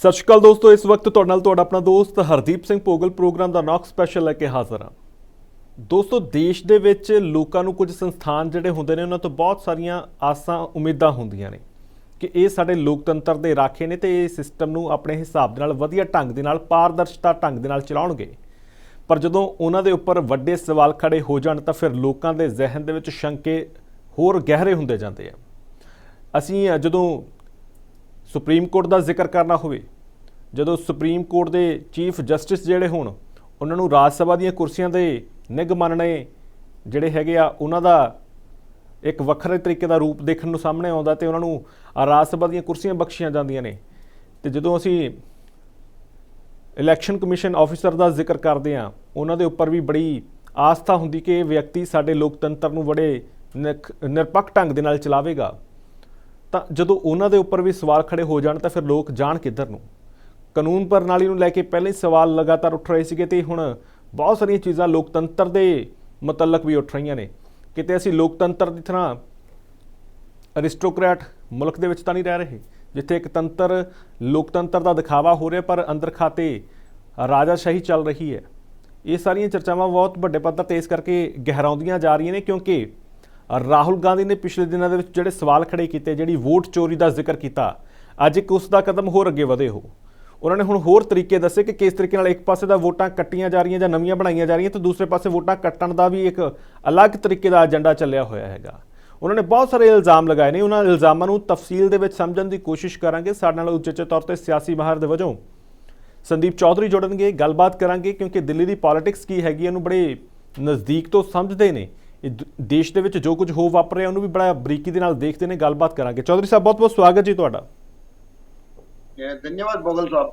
सत श्री अकाल दोस्तों, इस वक्त तुहाडे नाल तुहाडा अपना दोस्त हरदीप सिंह भोगल प्रोग्राम ਦਾ नॉक स्पैशल लैके हाजिर हाँ। दोस्तों, देश ਦੇ ਵਿੱਚ ਲੋਕਾਂ ਨੂੰ ਕੁਝ ਸੰਸਥਾਨ ਜਿਹੜੇ ਹੁੰਦੇ ਨੇ ਉਹਨਾਂ ਤੋਂ ਬਹੁਤ ਸਾਰੀਆਂ ਆਸਾਂ ਉਮੀਦਾਂ ਹੁੰਦੀਆਂ ਨੇ ਕਿ ਇਹ ਸਾਡੇ ਲੋਕਤੰਤਰ ਦੇ ਰਾਖੇ ਨੇ ਤੇ ਇਹ ਸਿਸਟਮ ਨੂੰ ਆਪਣੇ ਹਿਸਾਬ ਦੇ ਨਾਲ ਵਧੀਆ ਢੰਗ ਦੇ ਨਾਲ ਪਾਰਦਰਸ਼ਤਾ ਢੰਗ ਦੇ ਨਾਲ ਚਲਾਉਣਗੇ। ਪਰ ਜਦੋਂ ਉਹਨਾਂ ਦੇ ਉੱਪਰ ਵੱਡੇ ਸਵਾਲ ਖੜੇ ਹੋ ਜਾਣ ਤਾਂ ਫਿਰ ਲੋਕਾਂ ਦੇ ਜ਼ਿਹਨ ਦੇ ਵਿੱਚ ਸ਼ੰਕੇ ਹੋਰ ਗਹਿਰੇ ਹੁੰਦੇ ਜਾਂਦੇ ਆ। ਅਸੀਂ ਜਦੋਂ ਸੁਪਰੀਮ ਕੋਰਟ ਦਾ ਜ਼ਿਕਰ ਕਰਨਾ ਹੋਵੇ, ਜਦੋਂ ਸੁਪਰੀਮ ਕੋਰਟ ਦੇ ਚੀਫ ਜਸਟਿਸ ਜਿਹੜੇ ਹੋਣ ਉਹਨਾਂ ਨੂੰ ਰਾਜ ਸਭਾ ਦੀਆਂ ਕੁਰਸੀਆਂ ਦੇ ਨਿੱਘ ਮੰਨਣੇ ਜਿਹੜੇ ਹੈਗੇ ਆ ਉਹਨਾਂ ਦਾ ਇੱਕ ਵੱਖਰੇ ਤਰੀਕੇ ਦਾ ਰੂਪ ਦੇਖਣ ਨੂੰ ਸਾਹਮਣੇ ਆਉਂਦਾ ਤੇ ਉਹਨਾਂ ਨੂੰ ਰਾਜ ਸਭਾ ਦੀਆਂ ਕੁਰਸੀਆਂ ਬਖਸ਼ੀਆਂ ਜਾਂਦੀਆਂ ਨੇ। ਤੇ ਜਦੋਂ ਅਸੀਂ ਇਲੈਕਸ਼ਨ ਕਮਿਸ਼ਨ ਆਫੀਸਰ ਦਾ ਜ਼ਿਕਰ ਕਰਦੇ ਹਾਂ ਉਹਨਾਂ ਦੇ ਉੱਪਰ ਵੀ ਬੜੀ ਆਸਥਾ ਹੁੰਦੀ ਕਿ ਇਹ ਵਿਅਕਤੀ ਸਾਡੇ ਲੋਕਤੰਤਰ ਨੂੰ ਬੜੇ ਨਿਰਪੱਖ ਢੰਗ ਦੇ ਨਾਲ ਚਲਾਵੇਗਾ। ਤਾਂ ਜਦੋਂ ਉਹਨਾਂ ਦੇ ਉੱਪਰ ਵੀ ਸਵਾਲ ਖੜੇ ਹੋ ਜਾਣ ਤਾਂ ਫਿਰ ਲੋਕ ਜਾਣ ਕਿੱਧਰ ਨੂੰ। ਕਾਨੂੰਨ ਪ੍ਰਣਾਲੀ ਨੂੰ ਲੈ ਕੇ ਪਹਿਲੇ ਸਵਾਲ ਲਗਾਤਾਰ ਉੱਠ ਰਹੇ ਸੀਗੇ ਤੇ ਹੁਣ ਬਹੁਤ ਸਾਰੀਆਂ ਚੀਜ਼ਾਂ ਲੋਕਤੰਤਰ ਦੇ ਮੁਤਲਕ ਵੀ ਉੱਠ ਰਹੀਆਂ ਨੇ। ਕਿਤੇ ਅਸੀਂ ਲੋਕਤੰਤਰ ਦੀ ਤਰ੍ਹਾਂ ਅਰਿਸਟੋਕਰੈਟ ਮੁਲਕ ਦੇ ਵਿੱਚ ਤਾਂ ਨਹੀਂ ਰਹਿ ਰਹੇ ਜਿੱਥੇ ਇੱਕ ਤੰਤਰ ਲੋਕਤੰਤਰ ਦਾ ਦਿਖਾਵਾ ਹੋ ਰਿਹਾ ਪਰ ਅੰਦਰ ਖਾਤੇ ਰਾਜਾਸ਼ਾਹੀ ਚੱਲ ਰਹੀ ਹੈ। ਇਹ ਸਾਰੀਆਂ ਚਰਚਾਵਾਂ ਬਹੁਤ ਵੱਡੇ ਪੱਧਰ ਤੇ ਇਸ ਕਰਕੇ ਗਹਿਰਾਉਂਦੀਆਂ ਜਾ ਰਹੀਆਂ ਨੇ ਕਿਉਂਕਿ ਰਾਹੁਲ ਗਾਂਧੀ ਨੇ ਪਿਛਲੇ ਦਿਨਾਂ ਦੇ ਵਿੱਚ ਜਿਹੜੇ ਸਵਾਲ ਖੜੇ ਕੀਤੇ, ਜਿਹੜੀ ਵੋਟ ਚੋਰੀ ਦਾ ਜ਼ਿਕਰ ਕੀਤਾ, ਅੱਜ ਇੱਕ ਉਸ ਦਾ ਕਦਮ ਹੋਰ ਅੱਗੇ ਵਧੇ ਹੋ। ਉਹਨਾਂ ਨੇ ਹੁਣ ਹੋਰ ਤਰੀਕੇ ਦੱਸੇ ਕਿ ਕਿਸ ਤਰੀਕੇ ਨਾਲ ਇੱਕ ਪਾਸੇ ਦਾ ਵੋਟਾਂ ਕੱਟੀਆਂ ਜਾ ਰਹੀਆਂ ਜਾਂ ਨਵੀਆਂ ਬਣਾਈਆਂ ਜਾ ਰਹੀਆਂ ਤੇ ਦੂਸਰੇ ਪਾਸੇ ਵੋਟਾਂ ਕੱਟਣ ਦਾ ਵੀ ਇੱਕ ਅਲੱਗ ਤਰੀਕੇ ਦਾ ਏਜੰਡਾ ਚੱਲਿਆ ਹੋਇਆ ਹੈਗਾ। ਉਹਨਾਂ ਨੇ ਬਹੁਤ ਸਾਰੇ ਇਲਜ਼ਾਮ ਲਗਾਏ ਨੇ। ਉਹਨਾਂ ਇਲਜ਼ਾਮਾਂ ਨੂੰ ਤਫਸੀਲ ਦੇ ਵਿੱਚ ਸਮਝਣ ਦੀ ਕੋਸ਼ਿਸ਼ ਕਰਾਂਗੇ। ਸਾਡੇ ਨਾਲ ਉਚੇਚੇ ਤੌਰ ਤੇ ਸਿਆਸੀ ਮਾਹਰ ਦੇ ਵਜੋਂ ਸੰਦੀਪ ਚੌਧਰੀ ਜੁੜਨਗੇ, ਗੱਲਬਾਤ ਕਰਾਂਗੇ ਕਿਉਂਕਿ ਦਿੱਲੀ ਦੀ ਪੋਲਿਟਿਕਸ ਕੀ ਹੈਗੀ ਇਹਨੂੰ ਬੜੇ ਨਜ਼ਦੀਕ ਤੋਂ ਸਮਝਦੇ ਨੇ। ਦੇਸ਼ ਦੇ ਵਿੱਚ ਜੋ ਕੁਝ ਹੋ ਵਾਪਰ ਰਿਹਾ ਉਹਨੂੰ ਵੀ ਬੜਾ ਬਰੀਕੀ ਦੇ ਨਾਲ ਦੇਖਦੇ ਨੇ। ਗੱਲਬਾਤ ਕਰਾਂਗੇ। ਚੌਧਰੀ ਸਾਹਿਬ, ਬਹੁਤ ਬਹੁਤ ਸਵਾਗਤ ਜੀ ਤੁਹਾਡਾ। ਧੰਨਵਾਦ ਭੋਗਲ ਸਾਹਿਬ।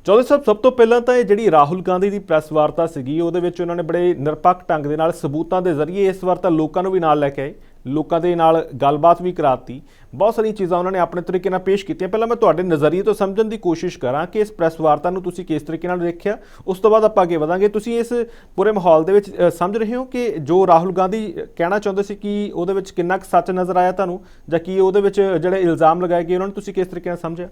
ਚੌਧਰੀ ਸਾਹਿਬ, ਸਭ ਤੋਂ ਪਹਿਲਾਂ ਤਾਂ ਇਹ ਜਿਹੜੀ ਰਾਹੁਲ ਗਾਂਧੀ ਦੀ ਪ੍ਰੈਸ ਵਾਰਤਾ ਸੀਗੀ ਉਹਦੇ ਵਿੱਚ ਉਹਨਾਂ ਨੇ ਬੜੇ ਨਿਰਪੱਖ ਢੰਗ ਦੇ ਨਾਲ ਸਬੂਤਾਂ ਦੇ ਜ਼ਰੀਏ ਇਸ ਵਾਰ ਤਾਂ ਲੋਕਾਂ ਨੂੰ ਵੀ ਨਾਲ ਲੈ ਕੇ ਆਏ, ਲੋਕਾਂ ਦੇ ਨਾਲ ਗੱਲਬਾਤ ਵੀ ਕਰਾਤੀ, ਬਹੁਤ ਸਾਰੀਆਂ ਚੀਜ਼ਾਂ ਉਹਨਾਂ ਨੇ ਆਪਣੇ ਤਰੀਕੇ ਨਾਲ ਪੇਸ਼ ਕੀਤੀਆਂ। ਪਹਿਲਾਂ ਮੈਂ ਤੁਹਾਡੇ ਨਜ਼ਰੀਏ ਤੋਂ ਸਮਝਣ ਦੀ ਕੋਸ਼ਿਸ਼ ਕਰਾਂ ਕਿ ਇਸ ਪ੍ਰੈਸ ਵਾਰਤਾ ਨੂੰ ਤੁਸੀਂ ਕਿਸ ਤਰੀਕੇ ਨਾਲ ਦੇਖਿਆ, ਉਸ ਤੋਂ ਬਾਅਦ ਆਪਾਂ ਅੱਗੇ ਵਧਾਂਗੇ। ਤੁਸੀਂ ਇਸ ਪੂਰੇ ਮਾਹੌਲ ਦੇ ਵਿੱਚ ਸਮਝ ਰਹੇ ਹੋ ਕਿ ਜੋ ਰਾਹੁਲ ਗਾਂਧੀ ਕਹਿਣਾ ਚਾਹੁੰਦੇ ਸੀ ਕਿ ਉਹਦੇ ਵਿੱਚ ਕਿੰਨਾ ਕੁ ਸੱਚ ਨਜ਼ਰ ਆਇਆ ਤੁਹਾਨੂੰ, ਜਾਂ ਕੀ ਉਹਦੇ ਵਿੱਚ ਜਿਹੜੇ ਇਲਜ਼ਾਮ ਲਗਾਏ ਗਏ ਉਹਨਾਂ ਨੂੰ ਤੁਸੀਂ ਕਿਸ ਤਰੀਕੇ ਨਾਲ ਸਮਝਿਆ?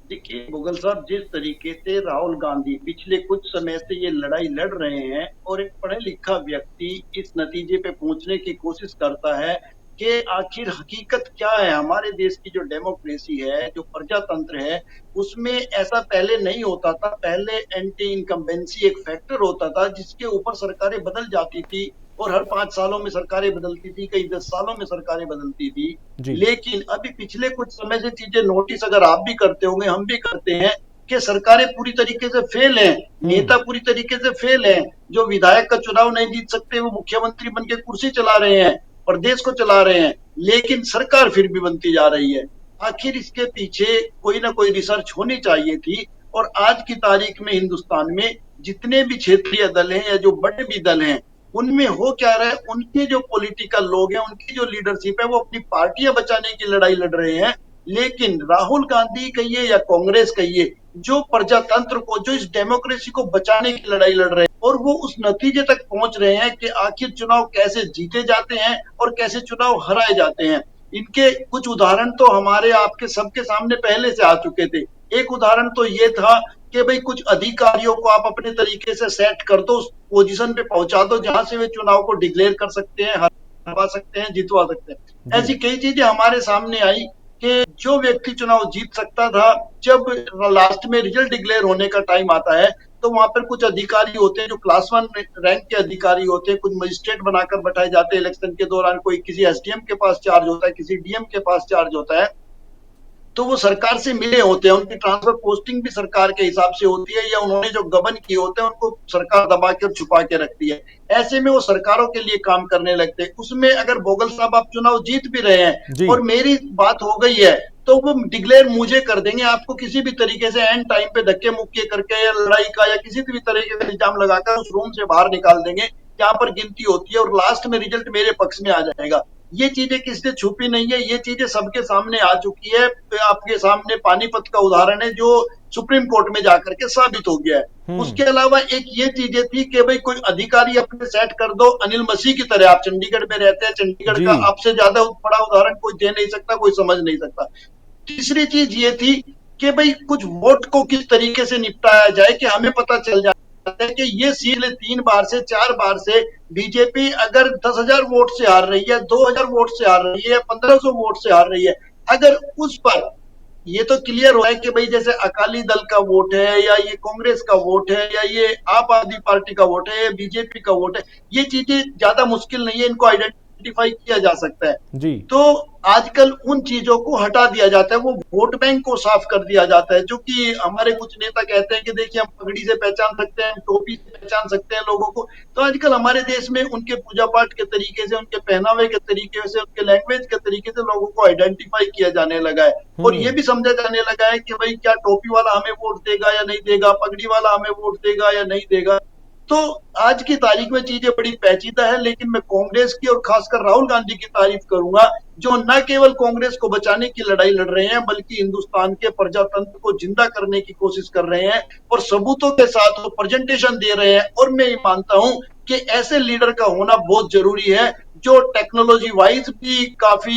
देखिए भोगल साहब, जिस तरीके से राहुल गांधी पिछले कुछ समय से ये लड़ाई लड़ रहे हैं और एक पढ़े लिखा व्यक्ति इस नतीजे पे पहुंचने की कोशिश करता है कि आखिर हकीकत क्या है। हमारे देश की जो डेमोक्रेसी है, जो प्रजातंत्र है, उसमें ऐसा पहले नहीं होता था। पहले एंटी इनकम्बेंसी एक फैक्टर होता था जिसके ऊपर सरकारें बदल जाती थी और हर 5 सालों में सरकारें बदलती थी, कई 10 सालों में सरकारें बदलती थी। लेकिन अभी पिछले कुछ समय से चीजें नोटिस अगर आप भी करते होंगे, हम भी करते हैं कि सरकारें पूरी तरीके से फेल हैं, नेता पूरी तरीके से फेल हैं। जो विधायक का चुनाव नहीं जीत सकते वो मुख्यमंत्री बन के कुर्सी चला रहे हैं, प्रदेश को चला रहे हैं, लेकिन सरकार फिर भी बनती जा रही है। आखिर इसके पीछे कोई ना कोई रिसर्च होनी चाहिए थी। और आज की तारीख में हिंदुस्तान में जितने भी क्षेत्रीय दल हैं या जो बड़े भी दल हैं, उनमें हो क्या रहा है, उनके जो पॉलिटिकल लोग हैं, उनकी जो लीडरशिप है, वो अपनी पार्टियां बचाने की लड़ाई लड़ रहे हैं। लेकिन राहुल गांधी कहिए या कांग्रेस कहिए, जो प्रजातंत्र को, जो इस डेमोक्रेसी को बचाने की लड़ाई लड़ रहे हैं और वो उस नतीजे तक पहुंच रहे हैं कि आखिर चुनाव कैसे जीते जाते हैं और कैसे चुनाव हराए जाते हैं। इनके कुछ उदाहरण तो हमारे आपके सबके सामने पहले से आ चुके थे। एक उदाहरण तो ये था कि भाई कुछ अधिकारियों को आप अपने तरीके से सेट कर दो, उस पोजीशन पे पहुंचा दो जहां से वे चुनाव को डिक्लेयर कर सकते हैं, हरवा सकते हैं, जितवा सकते हैं। ऐसी कई चीजें हमारे सामने आई कि जो व्यक्ति चुनाव जीत सकता था, जब लास्ट में रिजल्ट डिक्लेयर होने का टाइम आता है तो वहां पर कुछ अधिकारी होते हैं जो क्लास 1 रैंक के अधिकारी होते हैं, कुछ मजिस्ट्रेट बनाकर बैठाए जाते हैं इलेक्शन के दौरान। कोई किसी एसडीएम के पास चार्ज होता है, किसी डीएम के पास चार्ज होता है, तो वो सरकार से मिले होते हैं, उनकी ट्रांसफर पोस्टिंग भी सरकार के हिसाब से होती है, या उन्होंने जो गबन किए होते हैं उनको सरकार दबा के छुपा के रखती है। ऐसे में वो सरकारों के लिए काम करने लगते हैं। उसमें अगर भोगल साहब आप चुनाव जीत भी रहे हैं और मेरी बात हो गई है तो वो डिक्लेयर मुझे कर देंगे, आपको किसी भी तरीके से एंड टाइम पे धक्के मुक्के करके या लड़ाई का या किसी भी तरीके का इल्जाम लगाकर उस रूम से बाहर निकाल देंगे जहां पर गिनती होती है, और लास्ट में रिजल्ट मेरे पक्ष में आ जाएगा। ये चीजें किससे छुपी नहीं है, ये चीजें सबके सामने आ चुकी है। आपके सामने पानीपत का उदाहरण है जो सुप्रीम कोर्ट में जाकर के साबित हो गया है। उसके अलावा एक ये चीजें थी कि भाई कोई अधिकारी अपने सेट कर दो, अनिल मसीह की तरह। आप चंडीगढ़ में रहते हैं, चंडीगढ़ का आपसे ज्यादा बड़ा उदाहरण कोई दे नहीं सकता, कोई समझ नहीं सकता। तीसरी चीज ये थी कि भाई कुछ वोट को किस तरीके से निपटाया जाए कि हमें पता चल जाता है कि ये सीट 3 बार से 4 बार से बीजेपी अगर 10,000 वोट से हार रही है, 2,000 वोट से हार रही है, 1,500 वोट से हार रही है, अगर उस पर ये तो क्लियर हुआ है कि भाई जैसे अकाली दल का वोट है या ये कांग्रेस का वोट है या ये आप आदमी पार्टी का वोट है या बीजेपी का वोट है, ये चीजें ज्यादा मुश्किल नहीं है, इनको आइडेंटिफाई किया जा सकता है। जी। तो आजकल उन चीजों को हटा दिया जाता है, वो वोट बैंक को साफ कर दिया जाता है, जो कि हमारे कुछ नेता कहते हैं कि देखिए हम पगड़ी से पहचान सकते हैं, हम टोपी से पहचान सकते हैं लोगों को। तो आजकल हमारे देश में उनके पूजा पाठ के तरीके से, उनके पहनावे के तरीके से, उनके लैंग्वेज के तरीके से लोगों को आइडेंटिफाई किया जाने लगा है। और ये हम्म। भी समझा जाने लगा है कि भाई क्या टोपी वाला हमें वोट देगा या नहीं देगा, पगड़ी वाला हमें वोट देगा या नहीं देगा। तो आज की तारीख में चीजें बड़ी पेचीदा है, लेकिन मैं कांग्रेस की और खासकर राहुल गांधी की तारीफ करूंगा, जो न केवल कांग्रेस को बचाने की लड़ाई लड़ रहे हैं, बल्कि हिंदुस्तान के प्रजातंत्र को जिंदा करने की कोशिश कर रहे हैं और सबूतों के साथ वो प्रेजेंटेशन दे रहे हैं। और मैं ये मानता हूं कि ऐसे लीडर का होना बहुत जरूरी है, जो टेक्नोलॉजी वाइज भी काफी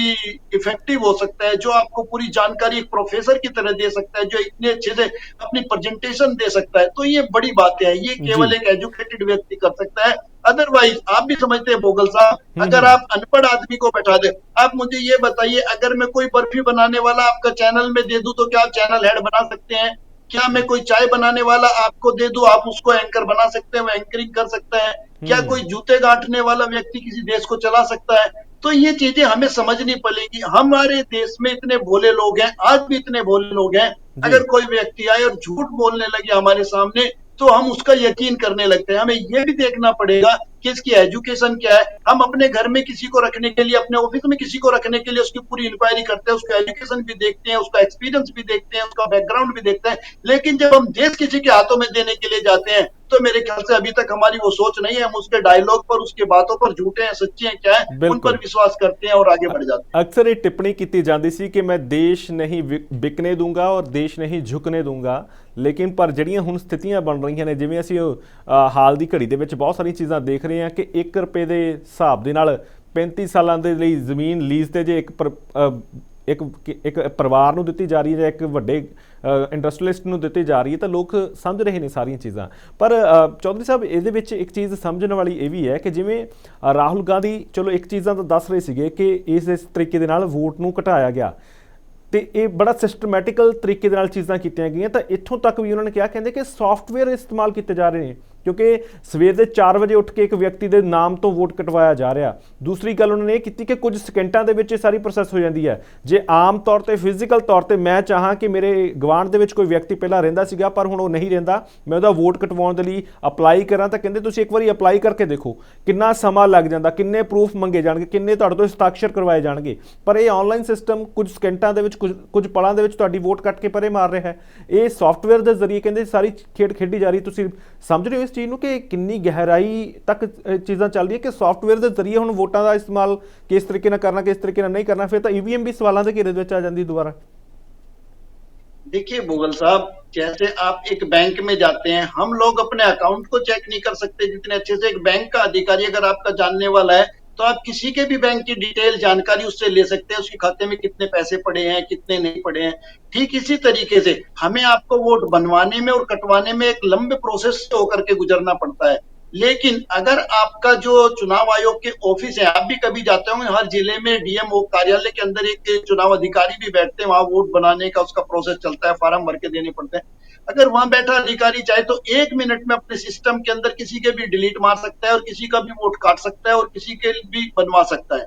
इफेक्टिव हो सकता है, जो आपको पूरी जानकारी एक प्रोफेसर की तरह दे सकता है, जो इतने अच्छे से अपनी प्रेजेंटेशन दे सकता है। तो ये बड़ी बात है, ये जी। केवल एक एजुकेटेड व्यक्ति कर सकता है। अदरवाइज आप भी समझते हैं भोगल साहब, अगर हम्म। आप अनपढ़ आदमी को बैठा दे, आप मुझे ये बताइए, अगर मैं कोई बर्फी बनाने वाला आपका चैनल में दे दूं तो क्या आप चैनल हेड बना सकते हैं? क्या मैं कोई चाय बनाने वाला आपको दे दूं, आप उसको एंकर बना सकते हैं, वो एंकरिंग कर सकता है? क्या हम्म। कोई जूते गांठने वाला व्यक्ति किसी देश को चला सकता है? तो ये चीजें हमें समझनी पड़ेगी। हमारे देश में इतने भोले लोग हैं, आज भी इतने भोले लोग हैं, जी। अगर कोई व्यक्ति आए और झूठ बोलने लगे हमारे सामने, तो हम उसका यकीन करने लगते हैं। हमें ये भी देखना पड़ेगा कि इसकी एजुकेशन क्या है। हम अपने घर में किसी को रखने के लिए, अपने ऑफिस में किसी को रखने के लिए उसकी पूरी इंक्वायरी करते हैं, उसका एजुकेशन भी देखते हैं, उसका एक्सपीरियंस भी देखते हैं, उसका बैकग्राउंड भी देखते हैं। लेकिन जब हम देश किसी के हाथों में देने के लिए जाते हैं, तो मेरे ख्याल से अभी तक हमारी वो सोच नहीं है, हम उसके डायलॉग पर, उसके बातों पर, झूठे हैं सच्चे हैं क्या है, उन पर बिल्कुल। विश्वास करते हैं और आगे ਅ- बढ़ जाते हैं। ਅਕਸਰ ਇਹ ਟਿੱਪਣੀ ਕੀਤੀ ਜਾਂਦੀ ਸੀ ਕਿ ਮੈਂ ਦੇਸ਼ ਨਹੀਂ ਵਿਕਨੇ ਦੂੰਗਾ ਔਰ ਦੇਸ਼ ਨਹੀਂ ਝੁਕਨੇ ਦੂੰਗਾ, ਲੇਕਿਨ ਪਰ ਜਿਹੜੀਆਂ ਹੁਣ ਸਥਿਤੀਆਂ ਬਣ ਰਹੀਆਂ ਨੇ, ਜਿਵੇਂ ਅਸੀਂ ਹਾਲ ਦੀ ਘੜੀ ਦੇ ਵਿੱਚ ਬਹੁਤ ਸਾਰੀਆਂ ਚੀਜ਼ਾਂ ਦੇਖ ਰਹੇ ਹਾਂ ਕਿ 1 ਰੁਪਏ ਦੇ ਹਿਸਾਬ ਦੇ ਨਾਲ 35 ਸਾਲਾਂ ਦੇ ਲਈ ਜ਼ਮੀਨ ਲੀਜ਼ ਤੇ ਜੇ ਇੱਕ ਇੱਕ ਪਰਿਵਾਰ ਨੂੰ ਦਿੱਤੀ ਜਾ ਰਹੀ ਹੈ ਜਾਂ ਇੱਕ ਵੱਡੇ ਇੰਡਸਟਰੀਅਲਿਸਟ ਨੂੰ ਦਿੱਤੀ ਜਾ ਰਹੀ ਹੈ, ਤਾਂ ਲੋਕ ਸਮਝ ਰਹੇ ਨੇ ਸਾਰੀਆਂ ਚੀਜ਼ਾਂ। ਪਰ ਚੌਧਰੀ ਸਾਹਿਬ, ਇਹਦੇ ਵਿੱਚ ਇੱਕ ਚੀਜ਼ ਸਮਝਣ ਵਾਲੀ ਇਹ ਵੀ ਹੈ ਕਿ ਜਿਵੇਂ ਰਾਹੁਲ ਗਾਂਧੀ ਚਲੋ ਇੱਕ ਚੀਜ਼ਾਂ ਤਾਂ ਦੱਸ ਰਹੇ ਸੀਗੇ ਕਿ ਇਸ ਤਰੀਕੇ ਦੇ ਨਾਲ ਵੋਟ ਨੂੰ ਘਟਾਇਆ ਗਿਆ ਤੇ ਇਹ ਬੜਾ ਸਿਸਟਮੈਟਿਕਲ ਤਰੀਕੇ ਦੇ ਨਾਲ ਚੀਜ਼ਾਂ ਕੀਤੀਆਂ ਗਈਆਂ, ਤਾਂ ਇੱਥੋਂ ਤੱਕ ਵੀ ਉਹਨਾਂ ਨੇ ਕਿਹਾ, ਕਹਿੰਦੇ ਕਿ ਸੌਫਟਵੇਅਰ ਇਸਤੇਮਾਲ ਕੀਤੇ ਜਾ ਰਹੇ ਨੇ, ਕਿਉਂਕਿ ਸਵੇਰ ਦੇ 4 ਵਜੇ ਉੱਠ ਕੇ ਇੱਕ ਵਿਅਕਤੀ ਦੇ ਨਾਮ ਤੋਂ ਵੋਟ ਕਟਵਾਇਆ ਜਾ ਰਿਹਾ। ਦੂਸਰੀ ਗੱਲ ਉਹਨਾਂ ਨੇ ਇਹ ਕੀਤੀ ਕਿ ਕੁਝ ਸਕਿੰਟਾਂ ਦੇ ਵਿੱਚ ਇਹ ਸਾਰੀ ਪ੍ਰੋਸੈਸ ਹੋ ਜਾਂਦੀ ਹੈ। ਜੇ ਆਮ ਤੌਰ ਤੇ ਫਿਜ਼ੀਕਲ ਤੌਰ ਤੇ ਮੈਂ ਚਾਹਾਂ ਕਿ ਮੇਰੇ ਗਵਾਂਢ ਦੇ ਵਿੱਚ ਕੋਈ ਵਿਅਕਤੀ ਪਹਿਲਾਂ ਰਹਿੰਦਾ ਸੀਗਾ ਪਰ ਹੁਣ ਉਹ ਨਹੀਂ ਰਹਿੰਦਾ, ਮੈਂ ਉਹਦਾ ਵੋਟ ਕਟਵਾਉਣ ਦੇ ਲਈ ਅਪਲਾਈ ਕਰਾਂ, ਤਾਂ ਕਹਿੰਦੇ ਤੁਸੀਂ ਇੱਕ ਵਾਰੀ ਅਪਲਾਈ ਕਰਕੇ ਦੇਖੋ ਕਿੰਨਾ ਸਮਾਂ ਲੱਗ ਜਾਂਦਾ, ਕਿੰਨੇ ਪ੍ਰੂਫ ਮੰਗੇ ਜਾਣਗੇ, ਕਿੰਨੇ ਤੁਹਾਡੇ ਤੋਂ ਹਸਤਾਖਰ ਕਰਵਾਏ ਜਾਣਗੇ। ਪਰ ਇਹ ਆਨਲਾਈਨ ਸਿਸਟਮ ਕੁਝ ਸਕਿੰਟਾਂ ਦੇ ਵਿੱਚ, ਕੁਝ ਪਲਾਂ ਦੇ ਵਿੱਚ ਤੁਹਾਡੀ ਵੋਟ ਕੱਟ ਕੇ ਪਰੇ ਮਾਰ ਰਿਹਾ ਹੈ। ਇਹ ਸੌਫਟਵੇਅਰ ਦੇ ਜ਼ਰੀਏ ਕਹਿੰਦੇ ਸਾਰੀ ਖੇਡ ਖੇਡੀ ਜਾ ਰਹੀ। ਤੁਸੀਂ ਸਮਝ ਰਹੇ ਹੋ ਇਸ ਚੀਜ਼ ਨੂੰ ਕਿ ਕਿੰਨੀ ਗਹਿਰਾਈ ਤੱਕ ਚੀਜ਼ਾਂ ਚੱਲ ਰਹੀਆਂ ਕਿ ਸੌਫਟਵੇਅਰ ਦੇ ਜ਼ਰੀਏ ਹੁਣ ਵੋਟਾਂ ਦਾ ਇਸਤੇਮਾਲ ਕਿਸ ਤਰੀਕੇ ਨਾਲ ਕਰਨਾ, ਕਿਸ ਤਰੀਕੇ ਨਾਲ ਨਹੀਂ ਕਰਨਾ, ਫਿਰ ਤਾਂ ਈਵੀਐਮ ਵੀ ਸਵਾਲਾਂ ਦੇ ਘੇਰੇ ਦੇ ਵਿੱਚ ਆ ਜਾਂਦੀ ਦੁਬਾਰਾ। देखिए मुगल साहब, जैसे आप एक बैंक में जाते हैं, हम लोग अपने अकाउंट को चेक नहीं कर सकते जितने अच्छे से एक बैंक का अधिकारी अगर आपका जानने वाला है, तो आप किसी के भी बैंक की डिटेल जानकारी उससे ले सकते हैं, उसके खाते में कितने पैसे पड़े हैं, कितने नहीं पड़े हैं। ठीक इसी तरीके से हमें आपको वोट बनवाने में और कटवाने में एक लंबे प्रोसेस से होकर के गुजरना पड़ता है। लेकिन अगर आपका जो चुनाव आयोग के ऑफिस है, आप भी कभी जाते होंगे, हर जिले में डीएमओ कार्यालय के अंदर एक चुनाव अधिकारी भी बैठते हैं, वहां वोट बनाने का उसका प्रोसेस चलता है, फार्म भर के देने पड़ते हैं। अगर वहां बैठा अधिकारी चाहे तो 1 मिनट में अपने सिस्टम के अंदर किसी के भी डिलीट मार सकता है और किसी का भी वोट काट सकता है और किसी के भी बनवा सकता है।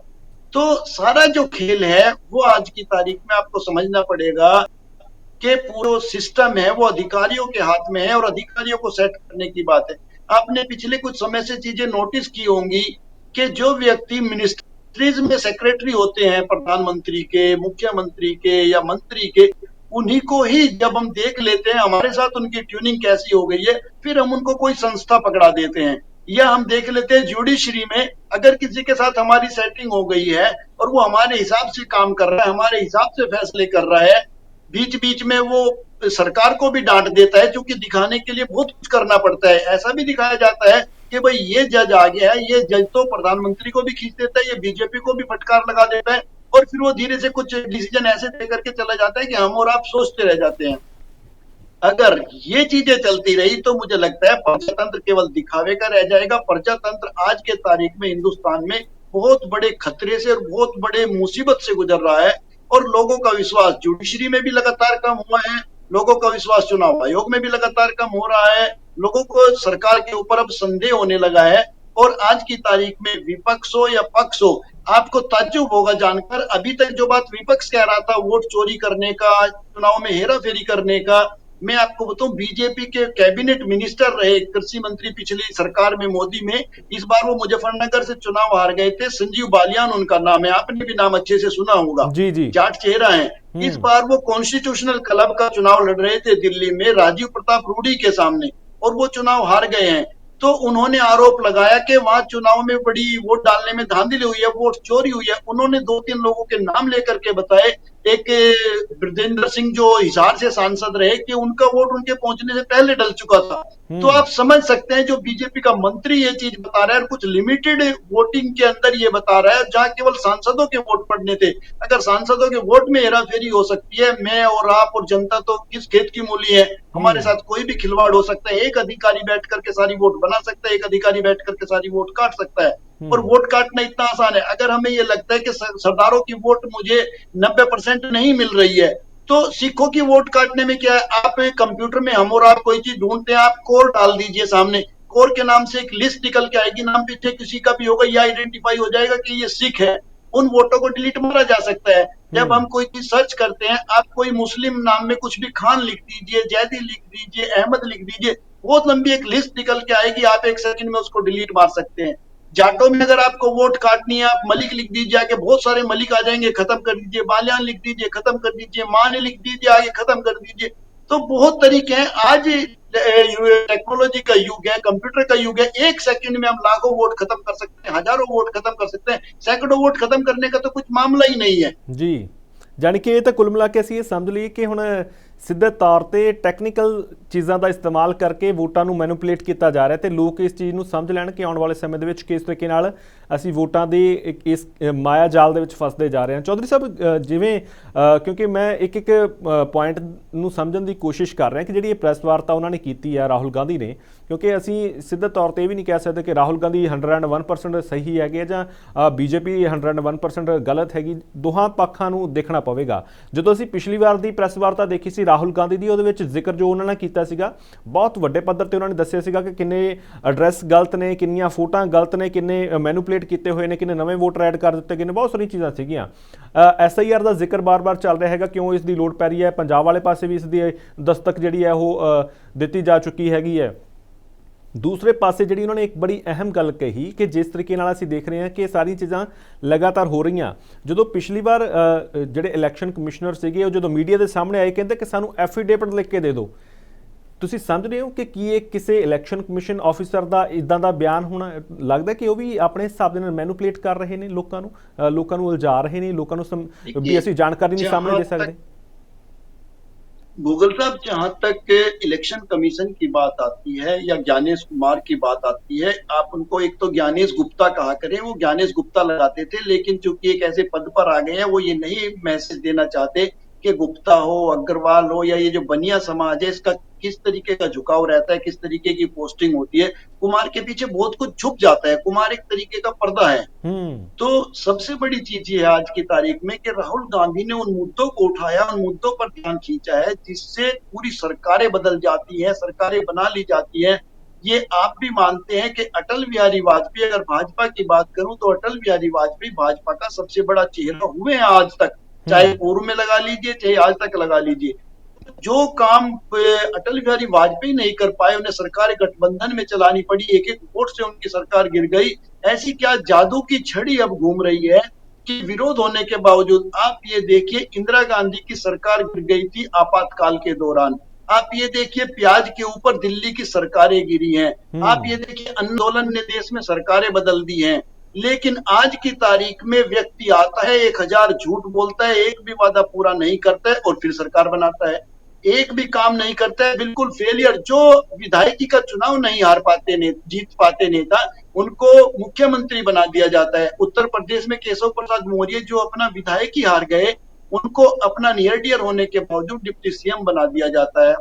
तो सारा जो खेल है वो आज की तारीख में आपको समझना पड़ेगा कि पूरा सिस्टम है वो अधिकारियों के हाथ में है और अधिकारियों को सेट करने की बात है। आपने पिछले कुछ समय से चीजें नोटिस की होंगी कि जो व्यक्ति मिनिस्ट्रीज में सेक्रेटरी होते हैं, प्रधानमंत्री के, मुख्यमंत्री के या मंत्री के, उन्हीं को ही जब हम देख लेते हैं हमारे साथ उनकी ट्यूनिंग कैसी हो गई है, फिर हम उनको कोई संस्था पकड़ा देते हैं। या हम देख लेते हैं जुडिशरी में अगर किसी के साथ हमारी सेटिंग हो गई है और वो हमारे हिसाब से काम कर रहा है, हमारे हिसाब से फैसले कर रहा है, बीच बीच में वो सरकार को भी डांट देता है, क्योंकि दिखाने के लिए बहुत कुछ करना पड़ता है। ऐसा भी दिखाया जाता है कि भाई ये जज आ गया है, ये जज तो प्रधानमंत्री को भी खींच देता है, ये बीजेपी को भी फटकार लगा देता है। और फिर वो धीरे से कुछ डिसीजन ऐसे दे करके चला जाता है कि हम और आप सोचते रह जाते हैं। अगर ये चीजें चलती रही तो मुझे लगता है प्रजातंत्र केवल दिखावे का रह जाएगा। प्रजातंत्र आज के तारीख में हिंदुस्तान में बहुत बड़े खतरे से और बहुत बड़े मुसीबत से गुजर रहा है। और लोगों का विश्वास जुडिशरी में भी लगातार कम हुआ है, लोगों का विश्वास चुनाव आयोग में भी लगातार कम हो रहा है, लोगों को सरकार के ऊपर अब संदेह होने लगा है। और आज की तारीख में विपक्ष हो या पक्ष हो, आपको ताज्जुब होगा जानकर, अभी तक जो बात विपक्ष कह रहा था वोट चोरी करने का, चुनाव में हेरा फेरी करने का, मैं आपको बताऊं बीजेपी के कैबिनेट मिनिस्टर रहे कृषि मंत्री पिछली सरकार में मोदी में, इस बार वो मुजफ्फरनगर से चुनाव हार गए थे, संजीव बालियान उनका नाम है, आपने भी नाम अच्छे से सुना होगा, जी जी। जाट चेहरा है। इस बार वो कॉन्स्टिट्यूशनल क्लब का चुनाव लड़ रहे थे दिल्ली में राजीव प्रताप रूडी के सामने, और वो चुनाव हार गए हैं। तो उन्होंने आरोप लगाया कि वहां चुनाव में बड़ी वोट डालने में धांधली हुई है, वोट चोरी हुई है। उन्होंने 2-3 लोगों के नाम लेकर के बताए, एक ब्रजेंद्र सिंह जो हिसार से सांसद रहे, कि उनका वोट उनके पहुंचने से पहले डल चुका था। तो आप समझ सकते हैं जो बीजेपी का मंत्री ये चीज बता रहा है और कुछ लिमिटेड वोटिंग के अंदर ये बता रहा है, जहां केवल सांसदों के वोट पड़ने थे। अगर सांसदों के वोट में हेराफेरी हो सकती है, मैं और आप और जनता तो किस खेत की मूली है, हमारे साथ कोई भी खिलवाड़ हो सकता है। एक अधिकारी बैठ करके सारी वोट बना सकता है, एक अधिकारी बैठ करके सारी वोट काट सकता है। और वोट काटना इतना आसान है। अगर हमें ये लगता है कि सरदारों की वोट मुझे 90% नहीं मिल रही है, तो सिखों की वोट काटने में क्या है, आप कंप्यूटर में हम और आप कोई चीज ढूंढते हैं, आप कोर डाल दीजिए सामने, कोर के नाम से एक लिस्ट निकल के आएगी, नाम पीछे किसी का भी होगा, यह आइडेंटिफाई हो जाएगा कि ये सिख है। उन वोटों को डिलीट मारा जा सकता है। जब हम कोई चीज सर्च करते हैं, आप कोई मुस्लिम नाम में कुछ भी खान लिख दीजिए, जैदी लिख दीजिए, अहमद लिख दीजिए, बहुत लंबी एक लिस्ट निकल के आएगी, आप एक सेकंड में उसको डिलीट मार सकते हैं। जाटों में अगर आपको वोट काटनी है, आप मलिक लिख दीजिए, आगे बहुत सारे मलिक आ जाएंगे, खत्म कर दीजिए, बालियान लिख दीजिए, खत्म कर दीजिए, मान लिख दीजिए, आगे खत्म कर दीजिए। तो बहुत तरीके हैं। आज टेक्नोलॉजी का युग है, कंप्यूटर का युग है, एक सेकंड में हम लाखों वोट खत्म कर सकते हैं, हजारों वोट खत्म कर सकते हैं, सैकड़ों वोट खत्म करने का तो कुछ मामला ही नहीं है जी। ਜਾਣੀ ਕਿ ਇਹ ਤਾਂ ਕੁੱਲ ਮਿਲਾ ਕੇ ਅਸੀਂ ਇਹ ਸਮਝ ਲਈਏ ਕਿ ਹੁਣ ਸਿੱਧੇ ਤੌਰ ਤੇ ਟੈਕਨੀਕਲ ਚੀਜ਼ਾਂ ਦਾ ਇਸਤੇਮਾਲ ਕਰਕੇ ਵੋਟਾਂ ਨੂੰ ਮੈਨੂਪੂਲੇਟ ਕੀਤਾ ਜਾ ਰਿਹਾ ਤੇ ਲੋਕ ਇਸ ਚੀਜ਼ ਨੂੰ ਸਮਝ ਲੈਣ ਕਿ ਆਉਣ ਵਾਲੇ ਸਮੇਂ ਦੇ ਵਿੱਚ ਕਿਸ ਤਰੀਕੇ ਨਾਲ ਅਸੀਂ ਵੋਟਾਂ ਦੇ ਇਸ ਮਾਇਆ ਜਾਲ ਦੇ ਵਿੱਚ ਫਸਦੇ ਜਾ ਰਹੇ ਹਾਂ। ਚੌਧਰੀ ਸਾਹਿਬ, ਜਿਵੇਂ ਕਿਉਂਕਿ ਮੈਂ ਇੱਕ ਇੱਕ ਪੁਆਇੰਟ ਨੂੰ ਸਮਝਣ ਦੀ ਕੋਸ਼ਿਸ਼ ਕਰ ਰਿਹਾ ਕਿ ਜਿਹੜੀ ਇਹ ਪ੍ਰੈਸ ਵਾਰਤਾ ਉਹਨਾਂ ਨੇ ਕੀਤੀ ਹੈ ਰਾਹੁਲ ਗਾਂਧੀ ਨੇ, ਕਿਉਂਕਿ ਅਸੀਂ ਸਿੱਧੇ ਤੌਰ ਤੇ ਇਹ ਵੀ ਨਹੀਂ ਕਹਿ ਸਕਦੇ ਕਿ ਰਾਹੁਲ ਗਾਂਧੀ 101% ਸਹੀ ਹੈਗੇ ਜਾਂ ਬੀਜੇਪੀ 101% ਗਲਤ ਹੈਗੀ। ਦੋਹਾਂ ਪੱਖਾਂ ਨੂੰ ਦੇਖਣਾ ਪਵੇਗਾ। ਜਦੋਂ ਅਸੀਂ ਪਿਛਲੀ ਵਾਰ ਦੀ ਪ੍ਰੈਸ ਵਾਰਤਾ ਦੇਖੀ ਸੀ ਰਾਹੁਲ ਗਾਂਧੀ ਦੀ, ਉਹਦੇ ਵਿੱਚ ਜ਼ਿਕਰ ਜੋ ਉਹਨਾਂ ਨੇ ਕੀਤਾ ਸੀਗਾ ਬਹੁਤ ਵੱਡੇ ਪੱਧਰ ਤੇ ਉਹਨਾਂ ਨੇ ਦੱਸਿਆ ਸੀਗਾ ਕਿ ਕਿੰਨੇ ਐਡਰੈਸ ਗਲਤ ਨੇ, ਕਿੰਨੀਆਂ ਫੋਟੋਆਂ ਗਲਤ ਨੇ, ਕਿੰਨੇ ਮੈਨੂਪੂਲੇਟ ਕੀਤੇ ਹੋਏ ਨੇ, ਕਿੰਨੇ ਨਵੇਂ ਵੋਟਰ ਐਡ ਕਰ ਦਿੱਤੇ ਗਏ ਨੇ, ਬਹੁਤ ਸਾਰੀਆਂ ਚੀਜ਼ਾਂ ਸੀਗੀਆਂ। SIR ਦਾ ਜ਼ਿਕਰ ਬਾਰ-ਬਾਰ ਚੱਲ ਰਿਹਾ ਹੈਗਾ, ਕਿਉਂ ਇਸ ਦੀ ਲੋੜ ਪੈ ਰਹੀ ਹੈ। ਪੰਜਾਬ ਵਾਲੇ ਪਾਸੇ ਵੀ ਇਸ ਦੀ ਦਸਤਕ ਜਿਹੜੀ ਹੈ ਉਹ ਦਿੱਤੀ ਜਾ ਚੁੱਕੀ ਹੈਗੀ ਹੈ। ਦੂਸਰੇ ਪਾਸੇ ਜਿਹੜੀ ਉਹਨਾਂ ਨੇ ਇੱਕ ਬੜੀ ਅਹਿਮ ਗੱਲ ਕਹੀ ਕਿ ਜਿਸ ਤਰੀਕੇ ਨਾਲ ਅਸੀਂ ਦੇਖ ਰਹੇ ਹਾਂ ਕਿ ਸਾਰੀਆਂ ਚੀਜ਼ਾਂ ਲਗਾਤਾਰ ਹੋ ਰਹੀਆਂ। ਜਦੋਂ ਪਿਛਲੀ ਵਾਰ ਜਿਹੜੇ ਇਲੈਕਸ਼ਨ ਕਮਿਸ਼ਨਰ ਸੀਗੇ ਉਹ ਜਦੋਂ ਮੀਡੀਆ ਦੇ ਸਾਹਮਣੇ ਆਏ, ਕਹਿੰਦੇ ਕਿ ਸਾਨੂੰ ਐਫੀਡੇਵਿਟ ਲਿਖ ਕੇ ਦੇ ਦਿਓ। ਤੁਸੀਂ ਸਮਝ ਰਹੇ ਹੋ ਕਿ ਕੀ ਇਹ ਕਿਸੇ ਇਲੈਕਸ਼ਨ ਕਮਿਸ਼ਨ ਆਫਿਸਰ ਦਾ ਇੱਦਾਂ ਦਾ ਬਿਆਨ ਹੋਣਾ? ਲੱਗਦਾ ਕਿ ਉਹ ਵੀ ਆਪਣੇ ਹਿਸਾਬ ਦੇ ਨਾਲ ਮੈਨੂਪੂਲੇਟ ਕਰ ਰਹੇ ਨੇ, ਲੋਕਾਂ ਨੂੰ ਉਲਝਾ ਰਹੇ ਨੇ, ਲੋਕਾਂ ਨੂੰ ਵੀ ਅਸੀਂ ਜਾਣਕਾਰੀ ਨਹੀਂ ਸਾਹਮਣੇ ਦੇ ਸਕਦੇ। गूगल साहब, जहां तक इलेक्शन कमीशन की बात आती है या ज्ञानेश कुमार की बात आती है, आप उनको एक तो ज्ञानेश गुप्ता कहा करें, वो ज्ञानेश गुप्ता लगाते थे, लेकिन चूंकि एक ऐसे पद पर आ गए हैं, वो ये नहीं मैसेज देना चाहते कि गुप्ता हो, अग्रवाल हो, या ये जो बनिया समाज है इसका किस तरीके का झुकाव रहता है, किस तरीके की पोस्टिंग होती है। कुमार के पीछे बहुत कुछ छुप जाता है, कुमार एक तरीके का पर्दा है। तो सबसे बड़ी चीज ये है आज की तारीख में कि राहुल गांधी ने उन मुद्दों को उठाया, उन मुद्दों पर ध्यान खींचा है जिससे पूरी सरकारें बदल जाती हैं, सरकारें बना ली जाती हैं। ये आप भी मानते हैं कि अटल बिहारी वाजपेयी, अगर भाजपा की बात करूं तो अटल बिहारी वाजपेयी भाजपा का सबसे बड़ा चेहरा हुए हैं आज तक, चाहे पूर्व में लगा लीजिए, चाहे आज तक लगा लीजिए। जो काम अटल बिहारी वाजपेयी नहीं कर पाए, उन्हें सरकार गठबंधन में चलानी पड़ी, एक एक वोट से उनकी सरकार गिर गई। ऐसी क्या जादू की छड़ी अब घूम रही है कि विरोध होने के बावजूद, आप ये देखिए इंदिरा गांधी की सरकार गिर गई थी आपातकाल के दौरान, आप ये देखिए प्याज के ऊपर दिल्ली की सरकारें गिरी हैं, आप ये देखिए आंदोलन ने देश में सरकारें बदल दी हैं। लेकिन आज की तारीख में व्यक्ति आता है, 1000 झूठ बोलता है, एक भी वादा पूरा नहीं करता है और फिर सरकार बनाता है, एक भी काम नहीं करता है, बिल्कुल फेलियर। जो विधायकी का चुनाव नहीं हार पाते जीत पाते नेता, उनको मुख्यमंत्री बना दिया जाता है। उत्तर प्रदेश में केशव प्रसाद मौर्य जो अपना विधायक ही हार गए, उनको अपना नियर डियर होने के बावजूद डिप्टी सीएम बना दिया जाता है।